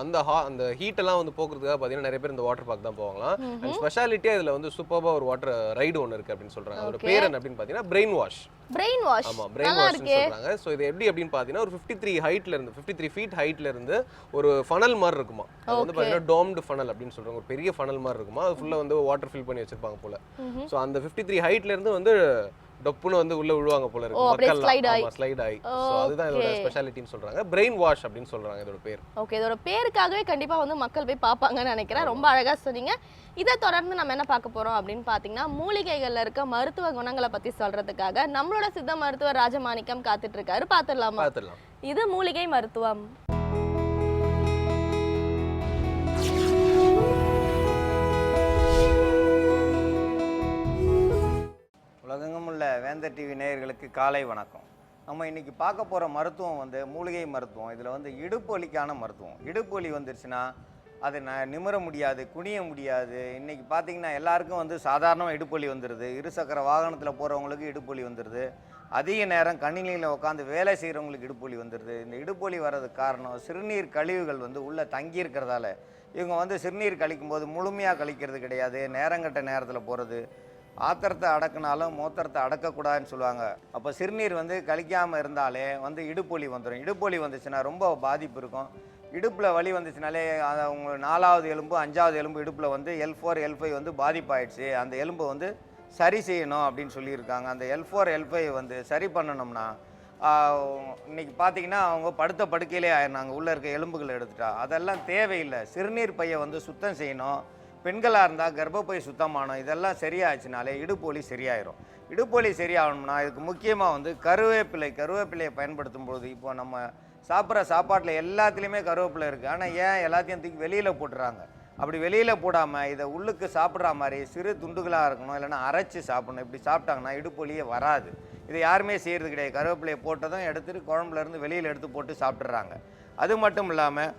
அந்த ஹீட் எல்லாம் வந்து போக்குறதுக்காக பாத்தீங்கன்னா நிறைய பேர் இந்த வாட்டர் பார்க் தான் போவாங்களாம். அண்ட் ஸ்பெஷாலிட்டியா இதுல வந்து சூப்பர்பா ஒரு வாட்டர் ரைடு ஒன்னு இருக்கு அப்படின்னு சொல்றாங்க. அதோட பேர் என்ன அப்படின்னு பாத்தீங்கன்னா பிரெயின் வாஷ். Brain wash. ஆமா, பிரெயின் வாஷ்னு சொல்றாங்க. சோ இது எப்படி அப்படின்னு பாத்தீங்கன்னா ஒரு 53 ஃபீட் ஹைட்ல இருந்து ஒரு ஃபனல் மாதிரி இருக்குமா. அது வந்து பாத்தீங்கன்னா டோம்டு ஃபனல் அப்படின்னு சொல்றாங்க. ஒரு பெரிய ஃபனல் மாதிரி இருக்குமா. அது ஃபுல்லா வந்து வாட்டர் ஃபில் பண்ணி வச்சிருப்பாங்க போல. சோ அந்த 53 ஹைட்ல இருந்து வந்து டொப்புன்னு வந்து உள்ள விழுவாங்க போல இருக்கு மக்கள். ஆமா, ஸ்லைட் ஆயி. சோ அதுதான் இதோட ஸ்பெஷாலிட்டின்னு சொல்றாங்க. பிரெயின் வாஷ் அப்படின்னு சொல்றாங்க இதோட பேர். ஓகே, இதோட பேருக்காகவே கண்டிப்பா வந்து மக்கள் போய் பாப்பாங்கன்னு நினைக்கிறேன். ரொம்ப அழகா சொன்னீங்க. இதை தொடர்ந்து நம்ம என்ன பார்க்க போறோம் அப்படின்னு பாத்தீங்கன்னா மூலிகைகள்ல இருக்க மருத்துவ குணங்களை பத்தி சொல்றதுக்காக நம்மளோட சித்த மருத்துவர் ராஜமாணிக்கம் காத்துட்டு இருக்காரு. பாத்துடலாமா? இது மூலிகை மருத்துவம். உலகெங்கும் உள்ள வேந்தர் டிவி நேயர்களுக்கு காலை வணக்கம். நம்ம இன்றைக்கி பார்க்க போகிற மருத்துவம் வந்து மூலிகை மருத்துவம். இதில் வந்து இடுப்பு வலிக்கான மருத்துவம். இடுப்பு வலி வந்துருச்சுன்னா அது நிமிர முடியாது, குனிய முடியாது. இன்றைக்கி பார்த்திங்கன்னா எல்லாருக்கும் வந்து சாதாரணமாக இடுப்பு வலி வந்துடுது. இருசக்கர வாகனத்தில் போகிறவங்களுக்கு இடுப்பு வலி வந்துடுது. அதிக நேரம் கணினியில் உட்காந்து வேலை செய்கிறவங்களுக்கு இடுப்பு வலி வந்துடுது. இந்த இடுப்பு வலி வர்றதுக்கு காரணம் சிறுநீர் கழிவுகள் வந்து உள்ளே தங்கி இருக்கிறதால. இவங்க வந்து சிறுநீர் கழிக்கும்போது முழுமையாக கழிக்கிறது கிடையாது, நேரங்கட்ட நேரத்தில் போகிறது. ஆத்திரத்தை அடக்குனாலும் மூத்திரத்தை அடக்கக்கூடாதுன்னு சொல்லுவாங்க. அப்போ சிறுநீர் வந்து கழிக்காமல் இருந்தாலே வந்து இடுப்பொலி வந்துடும். இடுப்பொலி வந்துச்சுன்னா ரொம்ப பாதிப்பு இருக்கும். இடுப்பில் வலி வந்துச்சுனாலே அவங்க 4வது எலும்பு 5வது எலும்பு இடுப்பில் வந்து L4 L5 வந்து பாதிப்பாயிடுச்சு. அந்த எலும்பை வந்து சரி செய்யணும் அப்படின்னு சொல்லியிருக்காங்க. அந்த L4 L5 வந்து சரி பண்ணணும்னா இன்றைக்கி பார்த்திங்கன்னா அவங்க படுத்த படுக்கையிலே ஆயிடுறாங்க உள்ளே இருக்க எலும்புகளை எடுத்துட்டா. அதெல்லாம் தேவையில்லை. சிறுநீர் பையை வந்து சுத்தம் செய்யணும். பெண்களாக இருந்தால் கர்ப்பப்பை சுத்தமானோம். இதெல்லாம் சரியாச்சுனாலே இடுப்பொலி சரியாயிடும். இடுப்பொலி சரியாகணும்னா இதுக்கு முக்கியமாக வந்து கருவேப்பிலையை பயன்படுத்தும் பொழுது இப்போ நம்ம சாப்பிட்ற சாப்பாட்டில் எல்லாத்துலேயுமே கருவேப்பிலை இருக்குது. ஆனால் ஏன் எல்லாத்தையும் தூக்கி வெளியில் போட்டுறாங்க? அப்படி வெளியில் போடாமல் இதை உள்ளுக்கு சாப்பிட்ற மாதிரி சிறு துண்டுகளாக இருக்கணும், இல்லைன்னா அரைச்சி சாப்பிடணும். இப்படி சாப்பிட்டாங்கன்னா இடுப்பொலியே வராது. இதை யாருமே செய்கிறது கிடையாது. கருவேப்பிலையை போட்டதும் எடுத்துகிட்டு குழம்புலேருந்து வெளியில் எடுத்து போட்டு சாப்பிட்றாங்க. அது மட்டும் இல்லாமல்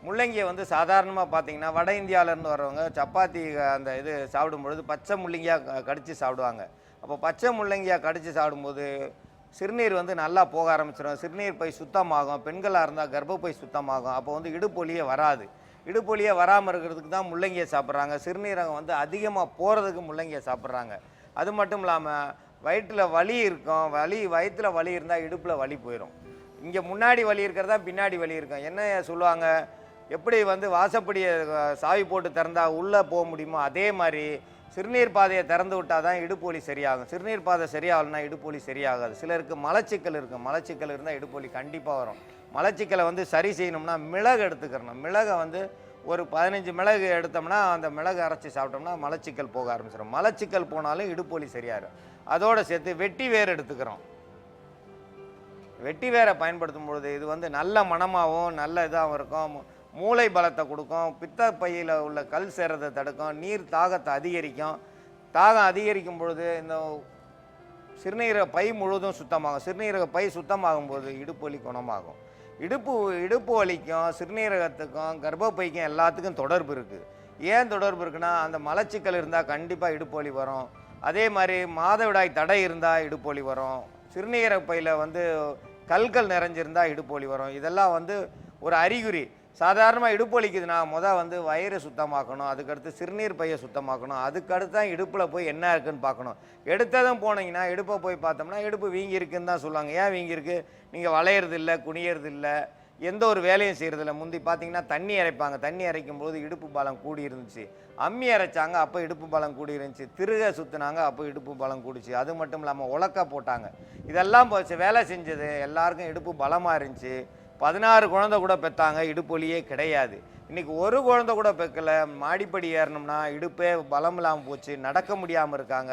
முள்ளங்கியை வந்து சாதாரணமாக பார்த்தீங்கன்னா வட இந்தியாவிலேருந்து வர்றவங்க சப்பாத்தி அந்த இது சாப்பிடும்பொழுது பச்சை முள்ளங்கியாக கடித்து சாப்பிடுவாங்க. அப்போ பச்சை முள்ளங்கியாக கடித்து சாப்பிடும்போது சிறுநீர் வந்து நல்லா போக ஆரம்பிச்சிடும். சிறுநீர் பை சுத்தமாகும். பெண்களாக இருந்தால் கர்ப்பப்பை சுத்தமாகும். அப்போ வந்து இடுப்பொலியே வராது. இடுப்பொலியே வராமல் இருக்கிறதுக்கு தான் முள்ளங்கியை சாப்பிட்றாங்க. சிறுநீரகம் வந்து அதிகமாக போகிறதுக்கு முள்ளங்கியை சாப்பிட்றாங்க. அது மட்டும் இல்லாமல் வயிற்றில் வலி இருக்கும், வயிற்றில் வலி இருந்தால் இடுப்பில் வலி போயிடும். இங்கே முன்னாடி வலி இருக்கிறதா பின்னாடி வலி இருக்கும். என்ன சொல்லுவாங்க, எப்படி வந்து வாசப்படியை சாவி போட்டு திறந்தா உள்ளே போக முடியுமோ அதே மாதிரி சிறுநீர் பாதையை திறந்து விட்டால் தான் இடுப்பு வலி சரியாகும். சிறுநீர் பாதை சரியாகலைன்னா இடுப்பு வலி சரியாகாது. சிலருக்கு மலச்சிக்கல் இருக்கும், மலச்சிக்கல் இருந்தால் இடுப்பு வலி கண்டிப்பாக வரும். மலச்சிக்கலை வந்து சரி செய்யணும்னா மிளகு எடுத்துக்கிறணும். மிளகை வந்து ஒரு 15 மிளகு எடுத்தோம்னா அந்த மிளகு அரைச்சி சாப்பிட்டோம்னா மலச்சிக்கல் போக ஆரம்பிச்சிடும். மலச்சிக்கல் போனாலும் இடுப்பு வலி சரியாயிடும். அதோடு சேர்த்து வெட்டி வேர் எடுத்துக்கிறோம். வெட்டி வேரை பயன்படுத்தும் பொழுது இது வந்து நல்ல மணமாகவும் நல்ல இதாகவும் இருக்கும். மூளை பலத்தை கொடுக்கும், பித்த பையில் உள்ள கல் சேரத்தை தடுக்கும், நீர் தாகத்தை அதிகரிக்கும். தாகம் அதிகரிக்கும் பொழுது இந்த சிறுநீரக பை முழுவதும் சுத்தமாகும். சிறுநீரக பை சுத்தமாகும்போது இடுப்பு வலி குணமாகும். இடுப்பு வலிக்கும் சிறுநீரகத்துக்கும் கர்ப்பப்பைக்கும் எல்லாத்துக்கும் தொடர்பு இருக்குது. ஏன் தொடர்பு இருக்குன்னா, அந்த மலச்சிக்கல் இருந்தால் கண்டிப்பாக இடுப்பு வலி வரும். அதே மாதிரி மாதவிடாய் தடை இருந்தால் இடுப்பு வலி வரும். சிறுநீரக பையில் வந்து கல்கள் நிறைஞ்சிருந்தால் இடுப்பு வலி வரும். இதெல்லாம் வந்து ஒரு அறிகுறி. சாதாரணமாக இடுப்பு வலிக்குதுன்னா வந்து வயிறு சுத்தமாக்கணும், அதுக்கடுத்து சிறுநீர் பையை சுத்தமாக்கணும், அதுக்கடுத்து தான் இடுப்பில் போய் என்ன இருக்குன்னு பார்க்கணும். எடுத்ததும் போனீங்கன்னா இடுப்பை போய் பார்த்தோம்னா இடுப்பு வீங்கி இருக்குன்னு தான் சொல்லுவாங்க. ஏன் வீங்கியிருக்கு, நீங்கள் வளையிறது இல்லை, குனியறது இல்லை, எந்த ஒரு வேலையும் செய்கிறதில்ல. முந்தி பார்த்தீங்கன்னா தண்ணி இறைப்பாங்க, தண்ணி இறைக்கும் போது இடுப்பு பலம் கூடி இருந்துச்சு. அம்மி அரைச்சாங்க, அப்போ இடுப்பு பலம் கூடி இருந்துச்சு. திருக சுற்றுனாங்க, அப்போ இடுப்பு பலம் கூடிச்சு. அது மட்டும் இல்லாமல் உலக்க போட்டாங்க. இதெல்லாம் போச்சு, வேலை செஞ்சது எல்லாருக்கும் இடுப்பு பலமாக இருந்துச்சு. 16 குழந்தை கூட பெற்றாங்க, இடுப்பு வலியே கிடையாது. இன்றைக்கி ஒரு குழந்தை கூட பெக்கலை. மாடிப்படி ஏறணும்னா இடுப்பே பலம் இல்லாமல் போச்சு, நடக்க முடியாமல் இருக்காங்க.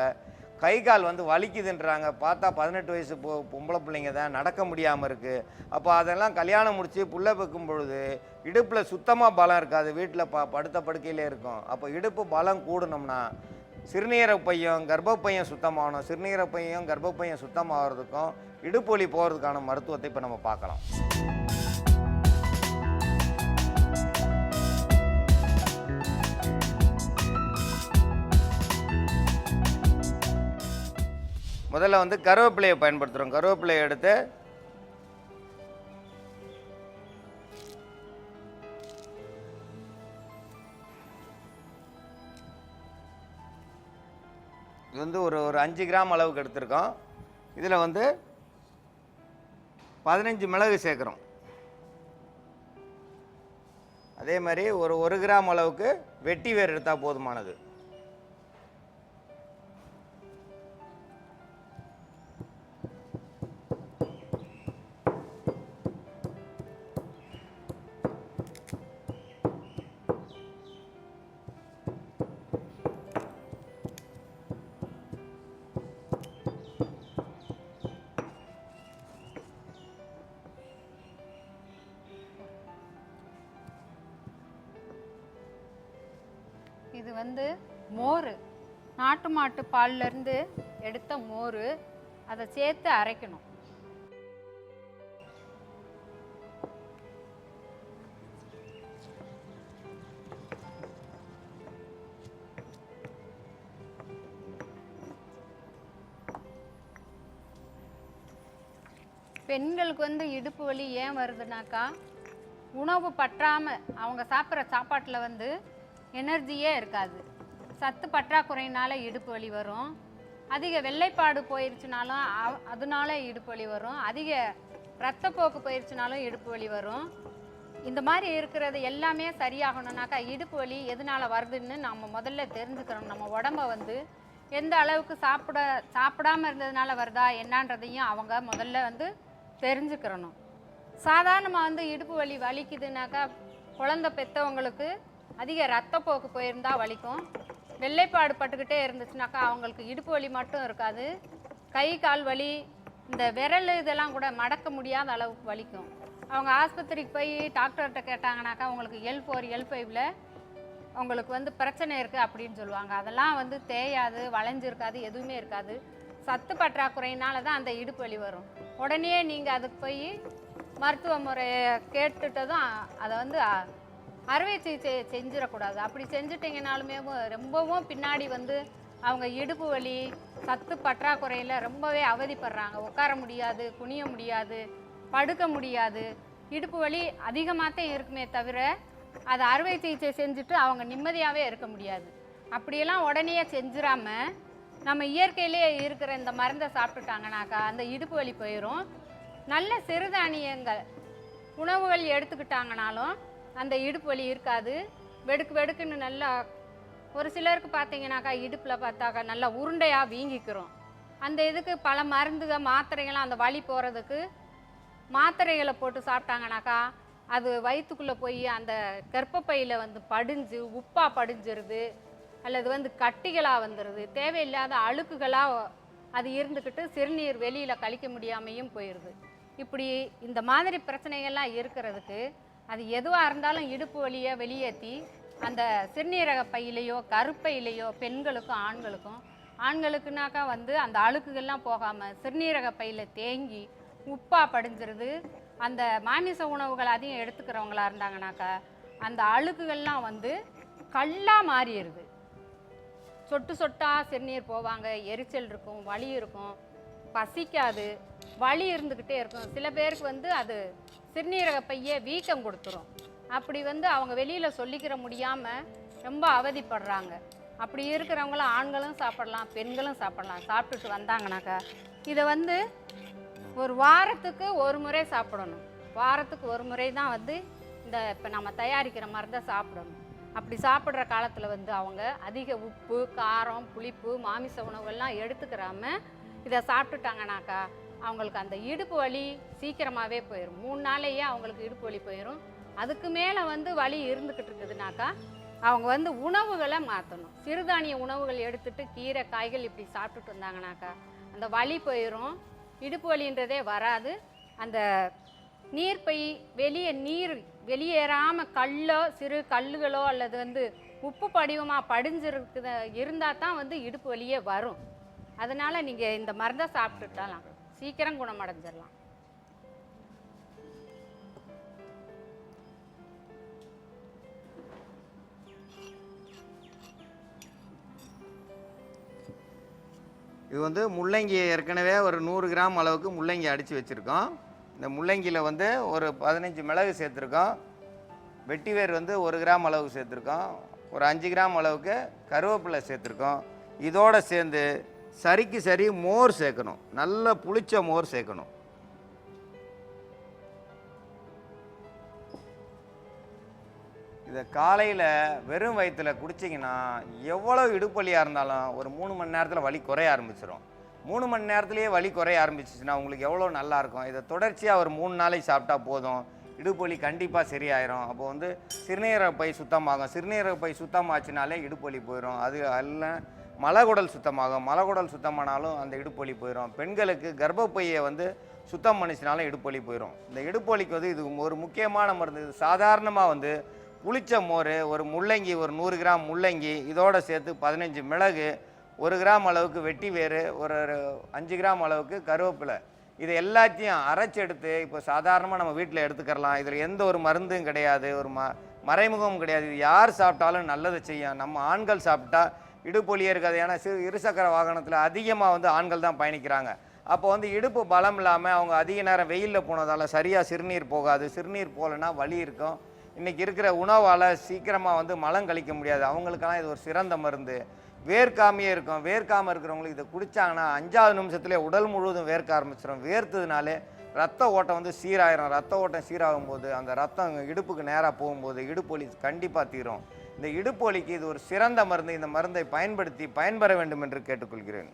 கை கால் வந்து வலிக்குதுன்றாங்க. பார்த்தா 18 வயசு பொம்பளை பிள்ளைங்க தான், நடக்க முடியாமல் இருக்குது. அப்போ அதெல்லாம் கல்யாணம் முடித்து புள்ள பெக்கும் பொழுது இடுப்பில் சுத்தமாக பலம் இருக்காது, வீட்டில் படுத்த படுக்கையிலே இருக்கும். அப்போ இடுப்பு பலம் கூடணும்னா சிறுநீரக பையும் கர்ப்பப்பையும் சுத்தமாகணும். சிறுநீரக பையும் கர்ப்பப்பையும் சுத்தமாகிறதுக்கும் இடுப்பு வலி போகிறதுக்கான மருத்துவத்தை இப்போ நம்ம பார்க்கலாம். முதல்ல வந்து கருவேப்பிலையை பயன்படுத்துகிறோம். கருவேப்பிலையை எடுத்து இது வந்து ஒரு 5 கிராம் அளவுக்கு எடுத்திருக்கோம். இதில் வந்து 15 மிளகு சேர்க்குறோம். அதே மாதிரி ஒரு 1 கிராம் அளவுக்கு வெட்டி வேர் எடுத்தால் போதுமானது. இது வந்து மோர், நாட்டு மாட்டு பால்லேருந்து எடுத்த மோர், அதை சேர்த்து அரைக்கணும். பெண்களுக்கு வந்து இடுப்பு வலி ஏன் வருதுனாக்கா, உணவு பற்றாமல் அவங்க சாப்பிட்ற சாப்பாட்டில் வந்து எனர்ஜியே இருக்காது. சத்து பற்றாக்குறையினால இடுப்பு வலி வரும். அதிக வெள்ளைப்பாடு போயிடுச்சுனாலும் அதனால இடுப்பு வலி வரும். அதிக ரத்தப்போக்கு போயிடுச்சுனாலும் இடுப்பு வலி வரும். இந்த மாதிரி இருக்கிறது எல்லாமே சரியாகணும்னாக்கா இடுப்பு வலி எதனால் வருதுன்னு நம்ம முதல்ல தெரிஞ்சுக்கிறோம். நம்ம உடம்ப வந்து எந்த அளவுக்கு சாப்பிடாமல் இருந்ததுனால வருதா என்னன்றதையும் அவங்க முதல்ல வந்து தெரிஞ்சுக்கிறணும். சாதாரணமாக வந்து இடுப்பு வலி வலிக்குதுனாக்கா, குழந்தை பெற்றவங்களுக்கு அதிக ரத்தப்போக்கு போயிருந்தால் வலிக்கும். வெள்ளைப்பாடு பட்டுக்கிட்டே இருந்துச்சுனாக்கா அவங்களுக்கு இடுப்பு வலி மட்டும் இருக்காது, கை கால் வலி, இந்த விரல் இதெல்லாம் கூட மடக்க முடியாத அளவுக்கு வலிக்கும். அவங்க ஆஸ்பத்திரிக்கு போய் டாக்டர்கிட்ட கேட்டாங்கனாக்கா அவங்களுக்கு L4 L5ல் அவங்களுக்கு வந்து பிரச்சனை இருக்குது அப்படின்னு சொல்லுவாங்க. அதெல்லாம் வந்து தேயாது, வளைஞ்சிருக்காது, எதுவுமே இருக்காது. சத்து பற்றாக்குறையினால தான் அந்த இடுப்பு வலி வரும். உடனே நீங்கள் அதுக்கு போய் மருத்துவ முறையை கேட்டுட்டதும் அதை வந்து அறுவை சிகிச்சை செஞ்சிடக்கூடாது. அப்படி செஞ்சுட்டிங்கனாலுமே ரொம்பவும் பின்னாடி வந்து அவங்க இடுப்பு வலி சத்து பற்றாக்குறையில் ரொம்பவே அவதிப்படுறாங்க. உட்கார முடியாது, குனிய முடியாது, படுக்க முடியாது. இடுப்பு வலி அதிகமாகத்தான் இருக்குமே தவிர அதை அறுவை சிகிச்சை செஞ்சுட்டு அவங்க நிம்மதியாகவே இருக்க முடியாது. அப்படியெல்லாம் உடனே செஞ்சிடாமல் நம்ம இயற்கையிலே இருக்கிற இந்த மருந்தை சாப்பிட்டுட்டாங்கனாக்கா அந்த இடுப்பு வலி போயிடும். நல்ல சிறுதானியங்கள் உணவுகள் எடுத்துக்கிட்டாங்கனாலும் அந்த இடுப்பு வலி இருக்காது. வெடுக்கு வெடுக்குன்னு நல்லா ஒரு சிலருக்கு பார்த்தீங்கன்னாக்கா இடுப்பில் பார்த்தாக்கா நல்லா உருண்டையாக வீங்கிக்கிறோம். அந்த இதுக்கு பல மருந்துகள் மாத்திரைகள்லாம் அந்த வலி போகிறதுக்கு மாத்திரைகளை போட்டு சாப்பிட்டாங்கனாக்கா அது வயிற்றுக்குள்ளே போய் அந்த கர்ப்பப்பையில் வந்து படிஞ்சு உப்பாக படிஞ்சிருது, அல்லது வந்து கட்டிகளாக வந்துடுது, தேவையில்லாத அழுக்குகளாக அது இருந்துக்கிட்டு சிறுநீர் வெளியில் கழிக்க முடியாமையும் போயிடுது. இப்படி இந்த மாதிரி பிரச்சனைகள்லாம் இருக்கிறதுக்கு அது எதுவாக இருந்தாலும் இடுப்பு வலியை வெளியேற்றி அந்த சிறுநீரக பையிலையோ கருப்பையிலையோ பெண்களுக்கும் ஆண்களுக்குனாக்கா வந்து அந்த அழுக்குகள்லாம் போகாமல் சிறுநீரக பையில் தேங்கி உப்பாக படிஞ்சிருது. அந்த மாமிச உணவுகள் அதிகம் எடுத்துக்கிறவங்களா இருந்தாங்கனாக்கா அந்த அழுக்குகள்லாம் வந்து கல்லாக மாறிடுது. சொட்டு சொட்டாக சிறுநீர் போவாங்க, எரிச்சல் இருக்கும், வலி இருக்கும், பசிக்காது, வலி இருந்துக்கிட்டே இருக்கும். சில பேருக்கு வந்து அது சிறுநீரக பையே வீக்கம் கொடுத்துரும். அப்படி வந்து அவங்க வெளியில் சொல்லிக்கிற முடியாமல் ரொம்ப அவதிப்படுறாங்க. அப்படி இருக்கிறவங்களும் ஆண்களும் சாப்பிடலாம், பெண்களும் சாப்பிடலாம். சாப்பிட்டுட்டு வந்தாங்கனாக்கா இதை வந்து ஒரு வாரத்துக்கு ஒரு முறை சாப்பிடணும். வாரத்துக்கு ஒரு முறை தான் வந்து இந்த இப்போ நம்ம தயாரிக்கிற மருந்தை சாப்பிடணும். அப்படி சாப்பிட்ற காலத்தில் வந்து அவங்க அதிக உப்பு, காரம், புளிப்பு, மாமிச உணவுகள்லாம் எடுத்துக்கிறாம இதை சாப்பிட்டுட்டாங்கனாக்கா அவங்களுக்கு அந்த இடுப்பு வலி சீக்கிரமாகவே போயிடும். 3 நாளையே அவங்களுக்கு இடுப்பு வலி போயிடும். அதுக்கு மேலே வந்து வலி இருந்துக்கிட்டு இருக்குதுனாக்கா அவங்க வந்து உணவுகளை மாற்றணும். சிறுதானிய உணவுகள் எடுத்துட்டு கீரை, காய்கள் இப்படி சாப்பிட்டுட்டு வந்தாங்கனாக்கா அந்த வலி போயிடும். இடுப்பு வலின்றதே வராது. அந்த நீர்ப்பை நீர் வெளியேறாமல் கல்லோ சிறு கல்லுகளோ அல்லது வந்து உப்பு படிவமாக படிஞ்சிருக்குது இருந்தால் தான் வந்து இடுப்பு வலியே வரும். அதனால் நீங்கள் இந்த மருந்தை சாப்பிட்டுட்டாலாம் சீக்கிரம் குணமடைஞ்சிடலாம். இது வந்து முள்ளங்கி ஏற்கனவே ஒரு 100 கிராம் அளவுக்கு முள்ளங்கி அடித்து வச்சுருக்கோம். இந்த முள்ளங்கியில் வந்து ஒரு 15 மிளகு சேர்த்துருக்கோம். வெட்டிவேர் வந்து 1 கிராம் அளவுக்கு சேர்த்துருக்கோம். ஒரு 5 கிராம் அளவுக்கு கருவேப்பிலை சேர்த்துருக்கோம். இதோடு சேர்ந்து சரிக்கு சரி மோர் சேர்க்கணும். நல்ல புளிச்ச மோர் சேர்க்கணும். இதை காலையில் வெறும் வயிற்றில் குடிச்சிங்கன்னா எவ்வளோ இடுப்பலியாக இருந்தாலும் ஒரு 3 மணி நேரத்தில் வலி குறைய ஆரம்பிச்சிடும். 3 மணி நேரத்துலேயே வலி குறைய ஆரம்பிச்சிச்சுன்னா உங்களுக்கு எவ்வளோ நல்லாயிருக்கும். இதை தொடர்ச்சியாக ஒரு 3 நாளைக்கு சாப்பிட்டா போதும், இடுப்பலி கண்டிப்பாக சரியாயிரும். அப்போ வந்து சிறுநீரக பை சுத்தமாகும். சிறுநீரக பை சுத்தமாச்சுனாலே இடுப்பலி போயிடும். அது அல்ல மலகுடல் சுத்தமாகும். மலகுடல் சுத்தமானாலும் அந்த இடுப்பலி போயிடும். பெண்களுக்கு கர்ப்பப்பையை வந்து சுத்தம் பண்ணிச்சினாலும் இடுப்பலி போயிடும். இந்த இடுப்பலிக்கு வந்து இது ஒரு முக்கியமான மருந்து. இது சாதாரணமாக வந்து புளிச்ச மோர், ஒரு முள்ளங்கி, ஒரு 100 கிராம் முள்ளங்கி, இதோடு சேர்த்து 15 மிளகு, 1 கிராம் அளவுக்கு வெட்டி வேறு, ஒரு 5 கிராம் அளவுக்கு கருவேப்பிலை, இது எல்லாத்தையும் அரைச்செடுத்து இப்போ சாதாரணமாக நம்ம வீட்டில் எடுத்துக்கிறலாம். இதில் எந்த ஒரு மருந்தும் கிடையாது, ஒரு மறைமுகமும் கிடையாது. இது யார் சாப்பிட்டாலும் நல்லது செய்யும். நம்ம ஆண்கள் சாப்பிட்டா இடுப்பொலியே இருக்காது. ஏன்னா இருசக்கர வாகனத்தில் அதிகமாக வந்து ஆண்கள் தான் பயணிக்கிறாங்க. அப்போ வந்து இடுப்பு பலம் இல்லாமல் அவங்க அதிக நேரம் வெயிலில் போனதால் சரியாக சிறுநீர் போகாது. சிறுநீர் போகலைன்னா வலி இருக்கும். இன்றைக்கி இருக்கிற உணவால் சீக்கிரமாக வந்து மலம் கழிக்க முடியாது. அவங்களுக்கெல்லாம் இது ஒரு சிறந்த மருந்து. வேர்க்காமையே இருக்கும். வேர்க்காமல் இருக்கிறவங்களுக்கு இதை குடித்தாங்கன்னா 5வது நிமிஷத்துலேயே உடல் முழுவதும் வேர்க்க ஆரம்பிச்சிடும். வேர்த்ததுனாலே ரத்த ஓட்டம் வந்து சீராயிரும். ரத்த ஓட்டம் சீராகும் போது அந்த ரத்தம் இடுப்புக்கு நேராக போகும்போது இடுப்பு வலி கண்டிப்பாக தீரும். இந்த இடுப்பு வலிக்கு இது ஒரு சிறந்த மருந்து. இந்த மருந்தை பயன்படுத்தி பயன்பெற வேண்டும் என்று கேட்டுக்கொள்கிறேன்.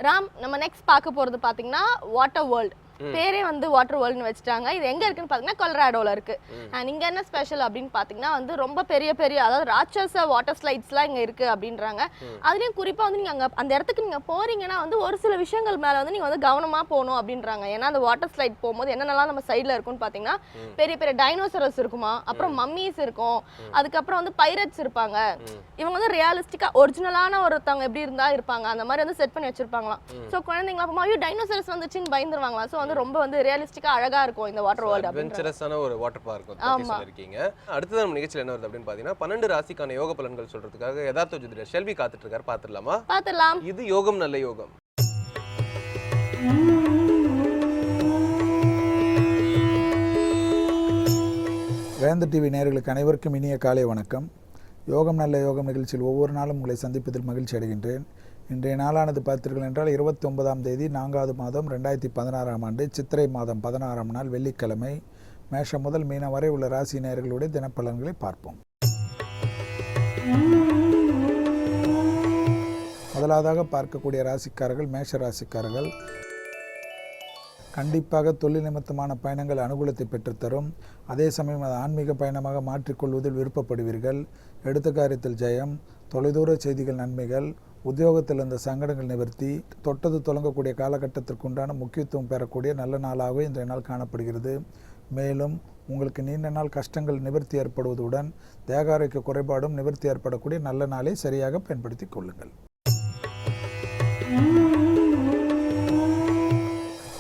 ராம், நம்ம நெக்ஸ்ட் பார்க்க போறது பாத்தீங்கன்னா வாட்டர் வேர்ல்ட். பேரே வந்து வாட்டர் வேர்ல்ட்னு வச்சுட்டாங்க. இது எங்க இருக்குன்னு பாத்தீங்கன்னா கொலராடோல இருக்கு. அண்ட் இங்க என்ன ஸ்பெஷல் அப்படின்னு பாத்தீங்கன்னா வந்து ரொம்ப பெரிய பெரிய அதாவது ராட்சச வாட்டர் ஸ்லைட்ஸ்லாம் இங்க இருக்கு அப்படின்றாங்க. அதுலயும் குறிப்பா வந்து நீங்க அங்க அந்த இடத்துக்கு நீங்க போறீங்கன்னா வந்து ஒரு சில விஷயங்கள் மேல வந்து நீங்க வந்து கவனமா போகணும் அப்படின்றாங்க. ஏன்னா அந்த வாட்டர் ஸ்லைட் போகும்போது என்னென்னலாம் நம்ம சைட்ல இருக்கும்னு பாத்தீங்கன்னா பெரிய பெரிய டைனோசரஸ் இருக்குமா, அப்புறம் மம்மிஸ் இருக்கும், அதுக்கப்புறம் வந்து பைரட்ஸ் இருப்பாங்க. இவங்க வந்து ரியலிஸ்டிக்கா ஒரிஜினலான ஒருத்தவங்க எப்படி இருந்தா இருப்பாங்க அந்த மாதிரி வந்து செட் பண்ணி வச்சிருப்பாங்களாம். சோ குழந்தைங்க அப்போ ஐயோ டைனோசரஸ் வந்துச்சுன்னு பயந்துருவாங்களா. சோ வந்து ரொம்ப வந்து ரியலிஸ்டிக்கா அழகா இருக்கும் இந்த வாட்டர் வேர்ல்ட். அட்வென்ச்சரஸான ஒரு வாட்டர் பார்க் பத்தி சொல்லிருக்கீங்க. அடுத்து நம்ம நிகழ்ச்சியில என்ன வருது அப்படின்னு பாத்தீங்கன்னா 12 ராசிக்கான யோக பலன்கள் சொல்றதுக்காக யதார்த்த ஜோதிடர் ஷெல்வி காத்துட்டு இருக்காரு. பாத்துடலாமா? பாத்துடலாம். இது யோகம் நல்ல யோகம். வேந்தர் டிவி நேயர்களுக்கு அனைவருக்கும் இனிய காலை வணக்கம். யோகம் நல்ல யோகம் நிகழ்ச்சியில் ஒவ்வொரு நாளும் உங்களை சந்திப்பதில் மகிழ்ச்சி அடைகின்றேன். இன்றைய நாளானது பார்த்தீர்கள் என்றால் 29ஆம் தேதி 4வது மாதம் 2016ஆம் ஆண்டு சித்திரை மாதம் 16ஆம் நாள் வெள்ளிக்கிழமை. மேஷம் முதல் மீனம் வரை உள்ள ராசி நேயர்களுடைய தினப்பலன்களை பார்ப்போம். முதலாவதாக பார்க்கக்கூடிய ராசிக்காரர்கள் மேஷ ராசிக்காரர்கள். கண்டிப்பாக தொழில் நிமித்தமான பயணங்கள் அனுகூலத்தை பெற்றுத்தரும். அதே சமயம் அது ஆன்மீக பயணமாக மாற்றிக்கொள்வதில் விருப்பப்படுவீர்கள். எடுத்த காரியத்தில் ஜெயம், தொலைதூர செய்திகள் நன்மைகள், உத்தியோகத்தில் இருந்த சங்கடங்கள் நிவர்த்தி, தொட்டது தொடங்கக்கூடிய காலகட்டத்திற்குண்டான முக்கியத்துவம் பெறக்கூடிய நல்ல நாளாகவே இன்றைய நாள் காணப்படுகிறது. மேலும் உங்களுக்கு நீண்ட நாள் கஷ்டங்கள் நிவர்த்தி ஏற்படுவதுடன் தேக ஆரோக்கிய குறைபாடும் நிவர்த்தி ஏற்படக்கூடிய நல்ல நாளை சரியாக பயன்படுத்தி கொள்ளுங்கள்.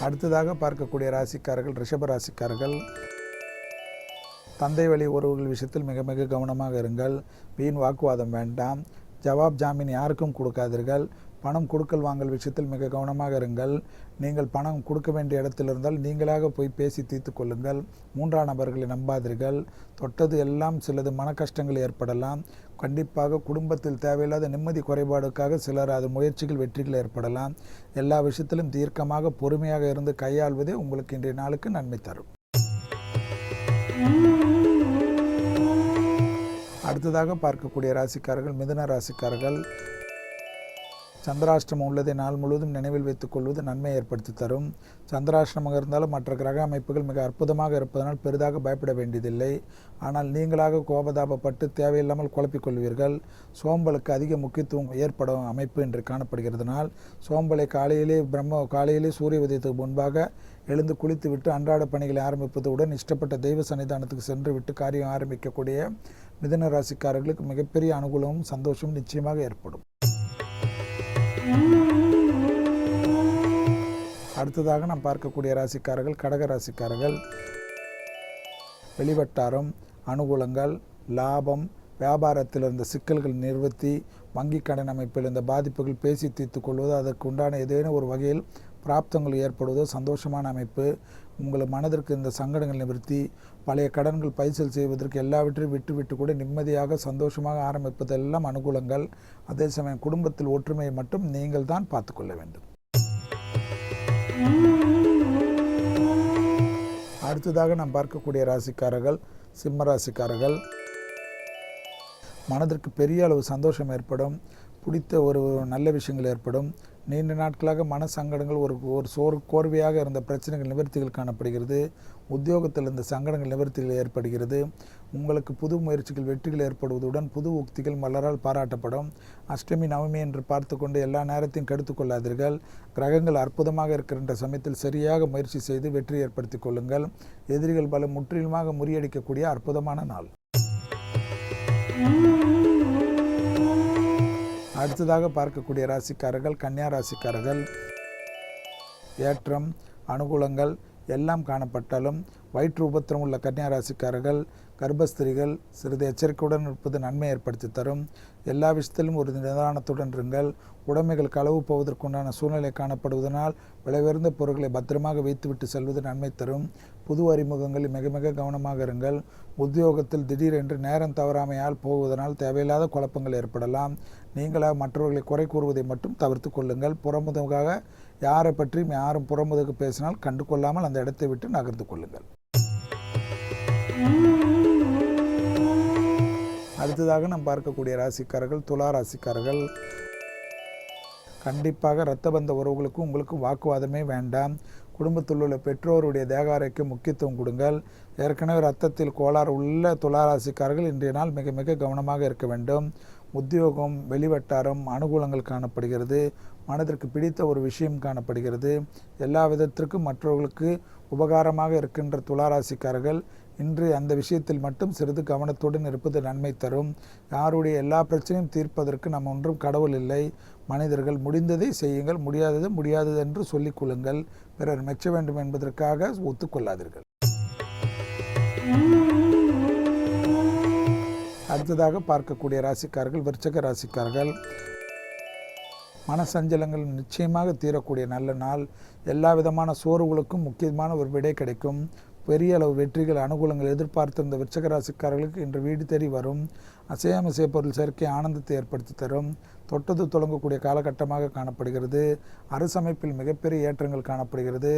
அடுத்ததாக பார்க்கக்கூடிய ராசிக்காரர்கள் ரிஷப ராசிக்காரர்கள். தந்தை வழி உறவுகள் விஷயத்தில் மிக மிக கவனமாக இருங்கள். வீண் வாக்குவாதம் வேண்டாம். ஜவாப் ஜாமீன் யாருக்கும் கொடுக்காதீர்கள். பணம் கொடுக்கல் வாங்கல் விஷயத்தில் மிக கவனமாக இருங்கள். நீங்கள் பணம் கொடுக்க வேண்டிய இடத்தில் இருந்தால் நீங்களாக போய் பேசி தீர்த்து கொள்ளுங்கள். மூன்றாம் நபர்களை நம்பாதீர்கள். தொட்டது எல்லாம் சிலது மன கஷ்டங்கள் ஏற்படலாம். கண்டிப்பாக குடும்பத்தில் தேவையில்லாத நிம்மதி குறைபாடுக்காக சிலர் அது முயற்சிகள் வெற்றிகள் ஏற்படலாம். எல்லா விஷயத்திலும் தீர்க்கமாக பொறுமையாக இருந்து கையாள்வதே உங்களுக்கு இன்றைய நாளுக்கு நன்மை தரும். அடுத்ததாக பார்க்கக்கூடிய ராசிக்காரர்கள் மிதுன ராசிக்காரர்கள். சந்திராஷ்டிரமம் உள்ளதை நாள் முழுவதும் நினைவில் வைத்துக் கொள்வது நன்மை ஏற்படுத்தி தரும். சந்திராஷ்டிரமாக இருந்தாலும் மற்ற கிரக அமைப்புகள் மிக அற்புதமாக இருப்பதனால் பெரிதாக பயப்பட வேண்டியதில்லை. ஆனால் நீங்களாக கோபதாபப்பட்டு தேவையில்லாமல் குழப்பிக்கொள்வீர்கள். சோம்பலுக்கு அதிக முக்கியத்துவம் ஏற்படும் அமைப்பு என்று காணப்படுகிறதுனால் சோம்பலை காலையிலே சூரிய உதயத்துக்கு முன்பாக எழுந்து குளித்து விட்டு அன்றாட பணிகளை ஆரம்பிப்பதுடன் இஷ்டப்பட்ட தெய்வ சன்னிதானத்துக்கு சென்று விட்டு காரியம் ஆரம்பிக்கக்கூடிய மிதுன ராசிக்காரர்களுக்கு மிகப்பெரிய அனுகூலமும் சந்தோஷமும் நிச்சயமாக ஏற்படும். அடுத்ததாக நாம் பார்க்கக்கூடிய ராசிக்காரர்கள் கடக ராசிக்காரர்கள். வெளிவட்டாரம், அனுகூலங்கள், லாபம், வியாபாரத்தில் இருந்த சிக்கல்கள் நிவர்த்தி, வங்கி கடன் அமைப்பில் இருந்த பாதிப்புகள் பேசி தீர்த்து கொள்வது, அதற்கு உண்டான ஏதேனும் ஒரு வகையில் பிராப்தங்கள் ஏற்படுவதோ சந்தோஷமான அமைப்பு. உங்கள் மனதிற்கு இந்த சங்கடங்கள் நிவர்த்தி, பழைய கடன்கள் பைசல் செய்வதற்கு எல்லாவற்றையும் விட்டு கூட நிம்மதியாக சந்தோஷமாக ஆரம்பிப்பதெல்லாம் அனுகூலங்கள். அதே சமயம் குடும்பத்தில் ஒற்றுமையை மட்டும் நீங்கள் தான் பார்த்து கொள்ள வேண்டும். அடுத்ததாக நாம் பார்க்கக்கூடிய ராசிக்காரர்கள் சிம்ம ராசிக்காரர்கள். மனதிற்கு பெரிய அளவு சந்தோஷம் ஏற்படும். பிடித்த ஒரு நல்ல விஷயங்கள் ஏற்படும். நீண்ட நாட்களாக மன சங்கடங்கள் ஒரு கோர்வையாக இருந்த பிரச்சனைகள் நிவர்த்திகள் காணப்படுகிறது. உத்தியோகத்தில் இருந்த சங்கடங்கள் நிவர்த்திகள் ஏற்படுகிறது. உங்களுக்கு புது முயற்சிகள் வெற்றிகள் ஏற்படுவதுடன் புது உக்திகள் மலரால் பாராட்டப்படும். அஷ்டமி நவமி என்று பார்த்து கொண்டு எல்லா நேரத்தையும் கெடுத்து கொள்ளாதீர்கள். கிரகங்கள் அற்புதமாக இருக்கின்ற சமயத்தில் சரியாக முயற்சி செய்து வெற்றி ஏற்படுத்தி கொள்ளுங்கள். எதிரிகள் பல முற்றிலுமாக முறியடிக்கக்கூடிய அற்புதமான நாள். அடுத்ததாக பார்க்கக்கூடிய ராசிக்காரர்கள் கன்னியா ராசிக்காரர்கள். ஏற்றம், அனுகூலங்கள் எல்லாம் காணப்பட்டாலும் வயிற்று உபத்திரம் உள்ள கன்னியா ராசிக்காரர்கள் கர்ப்பஸ்திரிகள் சிறிது எச்சரிக்கையுடன் இருப்பது நன்மை ஏற்படுத்தி தரும். எல்லா விஷயத்திலும் ஒரு நிதானத்துடன் இருங்கள். உடைமைகள் களவு போவதற்குண்டான சூழ்நிலை காணப்படுவதனால் விலையுயர்ந்த பொருட்களை பத்திரமாக வைத்துவிட்டு செல்வது நன்மை தரும். புது அறிமுகங்களில் மிக மிக கவனமாக இருங்கள். உத்தியோகத்தில் திடீரென்று நேரம் தவறாமையால் போவதனால் தேவையில்லாத குழப்பங்கள் ஏற்படலாம். நீங்களாக மற்றவர்களை குறை கூறுவதை மட்டும் தவிர்த்து கொள்ளுங்கள். புறமுதுகாக யாரை பற்றியும் யாரும் புறமுதுகு பேசினால் கண்டு கொள்ளாமல் அந்த இடத்தை விட்டு நகர்ந்து கொள்ளுங்கள். அடுத்ததாக நாம் பார்க்கக்கூடிய ராசிக்காரர்கள் துலா ராசிக்காரர்கள். கண்டிப்பாக இரத்த பந்த உறவுகளுக்கும் உங்களுக்கும் வாக்குவாதமே வேண்டாம். குடும்பத்தில் உள்ள பெற்றோருடைய தேக ஆரோக்கியம் முக்கியத்துவம் கொடுங்கள். ஏற்கனவே இரத்தத்தில் கோளாறு உள்ள துலா ராசிக்காரர்கள் இன்றைய நாள் மிக மிக கவனமாக இருக்க வேண்டும். உத்தியோகம், வெளிவட்டாரம், அனுகூலங்கள் காணப்படுகிறது. மனதிற்கு பிடித்த ஒரு விஷயம் காணப்படுகிறது. எல்லா விதத்திற்கும் மற்றவர்களுக்கு உபகாரமாக இருக்கின்ற துளாராசிக்காரர்கள் இன்று அந்த விஷயத்தில் மட்டும் சிறிது கவனத்துடன் இருப்பது நன்மை தரும். யாருடைய எல்லா பிரச்சனையும் தீர்ப்பதற்கு நம் ஒன்றும் கடவுள் இல்லை. மனிதர்கள் முடிந்ததை செய்யுங்கள், முடியாதது என்று சொல்லிக் கொள்ளுங்கள். பிறர் மெச்ச வேண்டும் என்பதற்காக ஒத்துக்கொள்ளாதீர்கள். அடுத்ததாக பார்க்கக்கூடிய ராசிக்காரர்கள் விருச்சிக ராசிக்காரர்கள். மனசஞ்சலங்கள் நிச்சயமாக தீரக்கூடிய நல்ல நாள். எல்லா விதமான சோர்வுகளுக்கும் முக்கியமான ஒரு விடை கிடைக்கும். பெரிய அளவு வெற்றிகள் அனுகூலங்கள் எதிர்பார்த்திருந்த விருச்சிக ராசிக்காரர்களுக்கு இன்று வீடு தேடி வரும். அசையாமசைய பொருள் சேர்க்கை ஆனந்தத்தை ஏற்படுத்தி தரும். தொட்டது தொடங்கக்கூடிய காலகட்டமாக காணப்படுகிறது. அரசமைப்பில் மிகப்பெரிய ஏற்றங்கள் காணப்படுகிறது.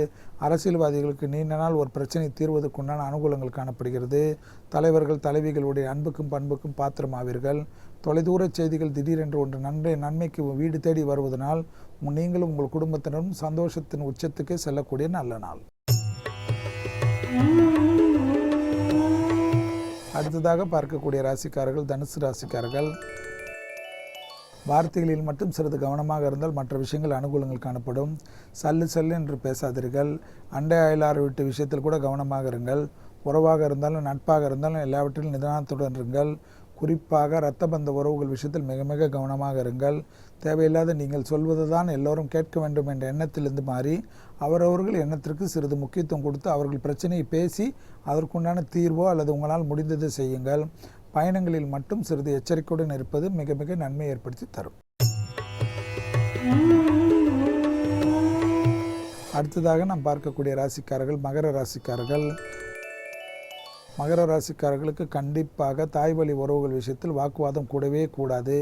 அரசியல்வாதிகளுக்கு நீண்ட நாள் ஒரு பிரச்சனை தீர்வதற்குண்டான அனுகூலங்கள் காணப்படுகிறது. தலைவர்கள் தலைவிகளுடைய அன்புக்கும் பண்புக்கும் பாத்திரமாவீர்கள். தொலைதூர செய்திகள் திடீரென்று ஒன்று நன்மைக்கு வீடு தேடி வருவதனால் நீங்களும் உங்கள் குடும்பத்தினரும் சந்தோஷத்தின் உச்சத்துக்கு செல்லக்கூடிய நல்ல நாள். அடுத்ததாக பார்க்கக்கூடிய ராசிக்காரர்கள் தனுசு ராசிக்காரர்கள். வார்த்தைகளில் மட்டும் சிறிது கவனமாக இருந்தால் மற்ற விஷயங்கள் அனுகூலங்கள் காணப்படும். சல்லு என்று பேசாதீர்கள். அண்டை அயலார் வீட்டு விஷயத்தில் கூட கவனமாக இருங்கள். உறவாக இருந்தாலும் நட்பாக இருந்தாலும் எல்லாவற்றிலும் நிதானத்துடன் இருங்கள். குறிப்பாக இரத்த பந்த உறவுகள் விஷயத்தில் மிக மிக கவனமாக இருங்கள். தேவையில்லாத நீங்கள் சொல்வது தான் எல்லோரும் கேட்க வேண்டும் என்ற எண்ணத்திலிருந்து மாறி அவரவர்கள் எண்ணத்திற்கு சிறிது முக்கியத்துவம் கொடுத்து அவர்கள் பிரச்சனையை பேசி அதற்குண்டான தீர்வோ அல்லது உங்களால் முடிந்ததை செய்யுங்கள். பயணங்களில் மட்டும் சிறிது எச்சரிக்கையுடன் இருப்பது மிக மிக நன்மை ஏற்படுத்தி தரும். அடுத்ததாக நாம் பார்க்கக்கூடிய ராசிக்காரர்கள் மகர ராசிக்காரர்கள். மகர ராசிக்காரர்களுக்கு கண்டிப்பாக தாய் வழி உறவுகள் விஷயத்தில் வாக்குவாதம் கூடவே கூடாது.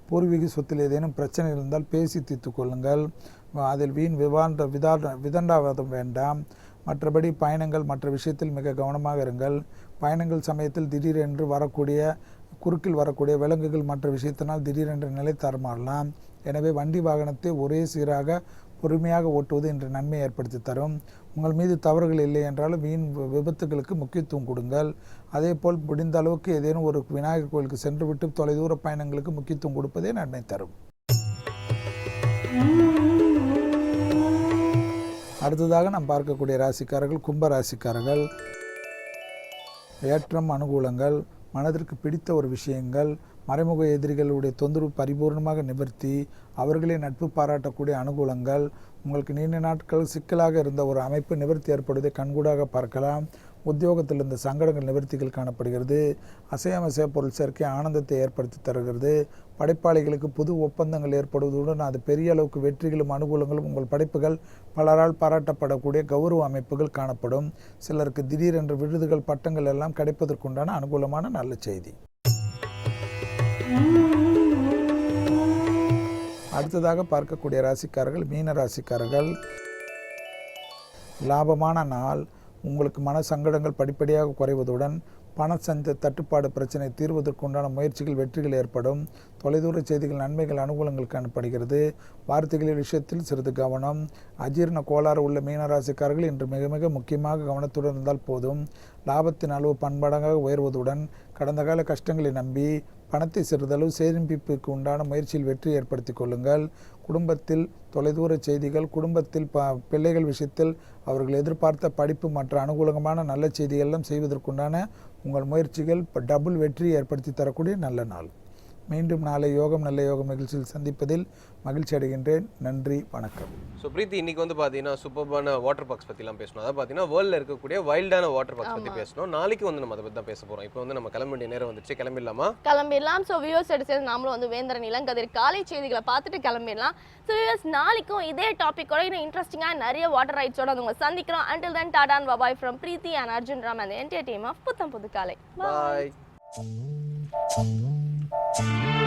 பூர்வீக சொத்தில் ஏதேனும் பிரச்சனை இருந்தால் பேசி தீர்த்து கொள்ளுங்கள். அதில் வீண் விதண்டாவாதம் வேண்டாம். மற்றபடி பயணங்கள் மற்ற விஷயத்தில் மிக கவனமாக இருங்கள். பயணங்கள் சமயத்தில் திடீரென்று குறுக்கில் வரக்கூடிய விலங்குகள் மற்ற விஷயத்தினால் திடீரென்று நிலை தரமாறலாம். எனவே வண்டி வாகனத்தை ஒரே சீராக பொறுமையாக ஓட்டுவது என்ற நன்மை ஏற்படுத்தி தரும். உங்கள் மீது தவறுகள் இல்லை என்றாலும் வீண் விபத்துகளுக்கு முக்கியத்துவம் கொடுங்கள். அதே போல் முடிந்த அளவுக்கு ஏதேனும் ஒரு விநாயகர் கோயிலுக்கு சென்றுவிட்டு தொலைதூர பயணங்களுக்கு முக்கியத்துவம் கொடுப்பதே நன்மை தரும். அடுத்ததாக நாம் பார்க்கக்கூடிய ராசிக்காரர்கள் கும்ப ராசிக்காரர்கள். ஏற்றம் அனுகூலங்கள், மனதிற்கு பிடித்த ஒரு விஷயங்கள், மறைமுக எதிரிகளுடைய தொந்தரவு பரிபூர்ணமாக நிவர்த்தி, அவர்களே நட்பு பாராட்டக்கூடிய அனுகூலங்கள், உங்களுக்கு நீண்ட நாட்கள் சிக்கலாக இருந்த ஒரு அமைப்பு நிவர்த்தி ஏற்படுவதை கண்கூடாக பார்க்கலாம். உத்தியோகத்தில் இருந்த சங்கடங்கள் நிவர்த்திகள் காணப்படுகிறது. அசையாமசைய பொருள் சேர்க்கை ஆனந்தத்தை ஏற்படுத்தி தருகிறது. படைப்பாளிகளுக்கு புது ஒப்பந்தங்கள் ஏற்படுவதுடன் அது பெரிய அளவுக்கு வெற்றிகளும் அனுகூலங்களும் உங்கள் படைப்புகள் பலரால் பாராட்டப்படக்கூடிய கௌரவ அமைப்புகள் காணப்படும். சிலருக்கு திடீரென்று விருதுகள் பட்டங்கள் எல்லாம் கிடைப்பதற்குண்டான அனுகூலமான நல்ல செய்தி. அடுத்ததாக பார்க்கக்கூடிய ராசிக்காரர்கள் மீன ராசிக்காரர்கள். லாபமான நாள். உங்களுக்கு மன சங்கடங்கள் படிப்படியாக குறைவதுடன் பண தட்டுப்பாடு பிரச்சனை தீர்வதற்குண்டான முயற்சிகள் வெற்றிகள் ஏற்படும். தொலைதூர செய்திகள் நன்மைகள் அனுகூலங்கள் காணப்படுகிறது. வார்த்தைகளின் விஷயத்தில் சிறிது கவனம். அஜீரண கோளாறு உள்ள மீனராசிக்காரர்கள் இன்று மிக மிக முக்கியமாக கவனத்துடன் இருந்தால் போதும். லாபத்தின் அளவு பன்மடங்காக உயர்வதுடன் கடந்த கால கஷ்டங்களை நம்பி பணத்தை சிறிதளவு சேமிப்புக்கு உண்டான முயற்சியில் வெற்றி ஏற்படுத்தி கொள்ளுங்கள். குடும்பத்தில் தொலைதூர செய்திகள், குடும்பத்தில் பிள்ளைகள் விஷயத்தில் அவர்கள் எதிர்பார்த்த படிப்பு மற்ற அனுகூலமான நல்ல செய்திகளெல்லாம் செய்வதற்குண்டான உங்கள் முயற்சிகள் டபுள் வெற்றி ஏற்படுத்தி தரக்கூடிய நல்ல நாள். மீண்டும் நாளை யோகம் நல்ல யோகம் நிகழ்ச்சியில் சந்திப்பதில் மகிழ்ச்சி அடைகின்றேன். நன்றி, வணக்கம். ஸோ பிரீத்தி, இன்னைக்கு வந்து பார்த்தீங்கன்னா சூப்பர்பான வாட்டர் பார்க்ஸ் பற்றிலாம் பேசணும். அதாவது பார்த்தீங்கன்னா வேர்ல்டில் இருக்கக்கூடிய வைல்டான வாட்டர் பார்க்ஸ் பற்றி பேசணும். நாளைக்கு வந்து நம்ம அதை பற்றி தான் பேச போகிறோம். இப்போ வந்து நம்ம கிளம்ப வேண்டிய நேரம் வந்துச்சு. கிளம்பிடலாமா? கிளம்பிடலாம். ஸோ வியூவர்ஸ் எடுத்து நாமளும் வந்து வேந்தரன் இளங்கதிர் காலை செய்திகளை பார்த்துட்டு கிளம்பிடலாம். ஸோ வியூவர்ஸ், நாளைக்கும் இதே டாப்பிக்கோட இன்னும் இன்ட்ரெஸ்டிங்காக நிறைய வாட்டர் ரைட்ஸோட உங்களை சந்திக்கிறோம். Until then, Tata and bye from Preeti and Arjun Ram and the entire team of புத்தம் புது காலை. பாய். Thank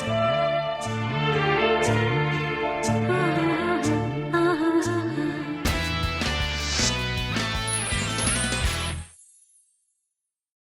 you.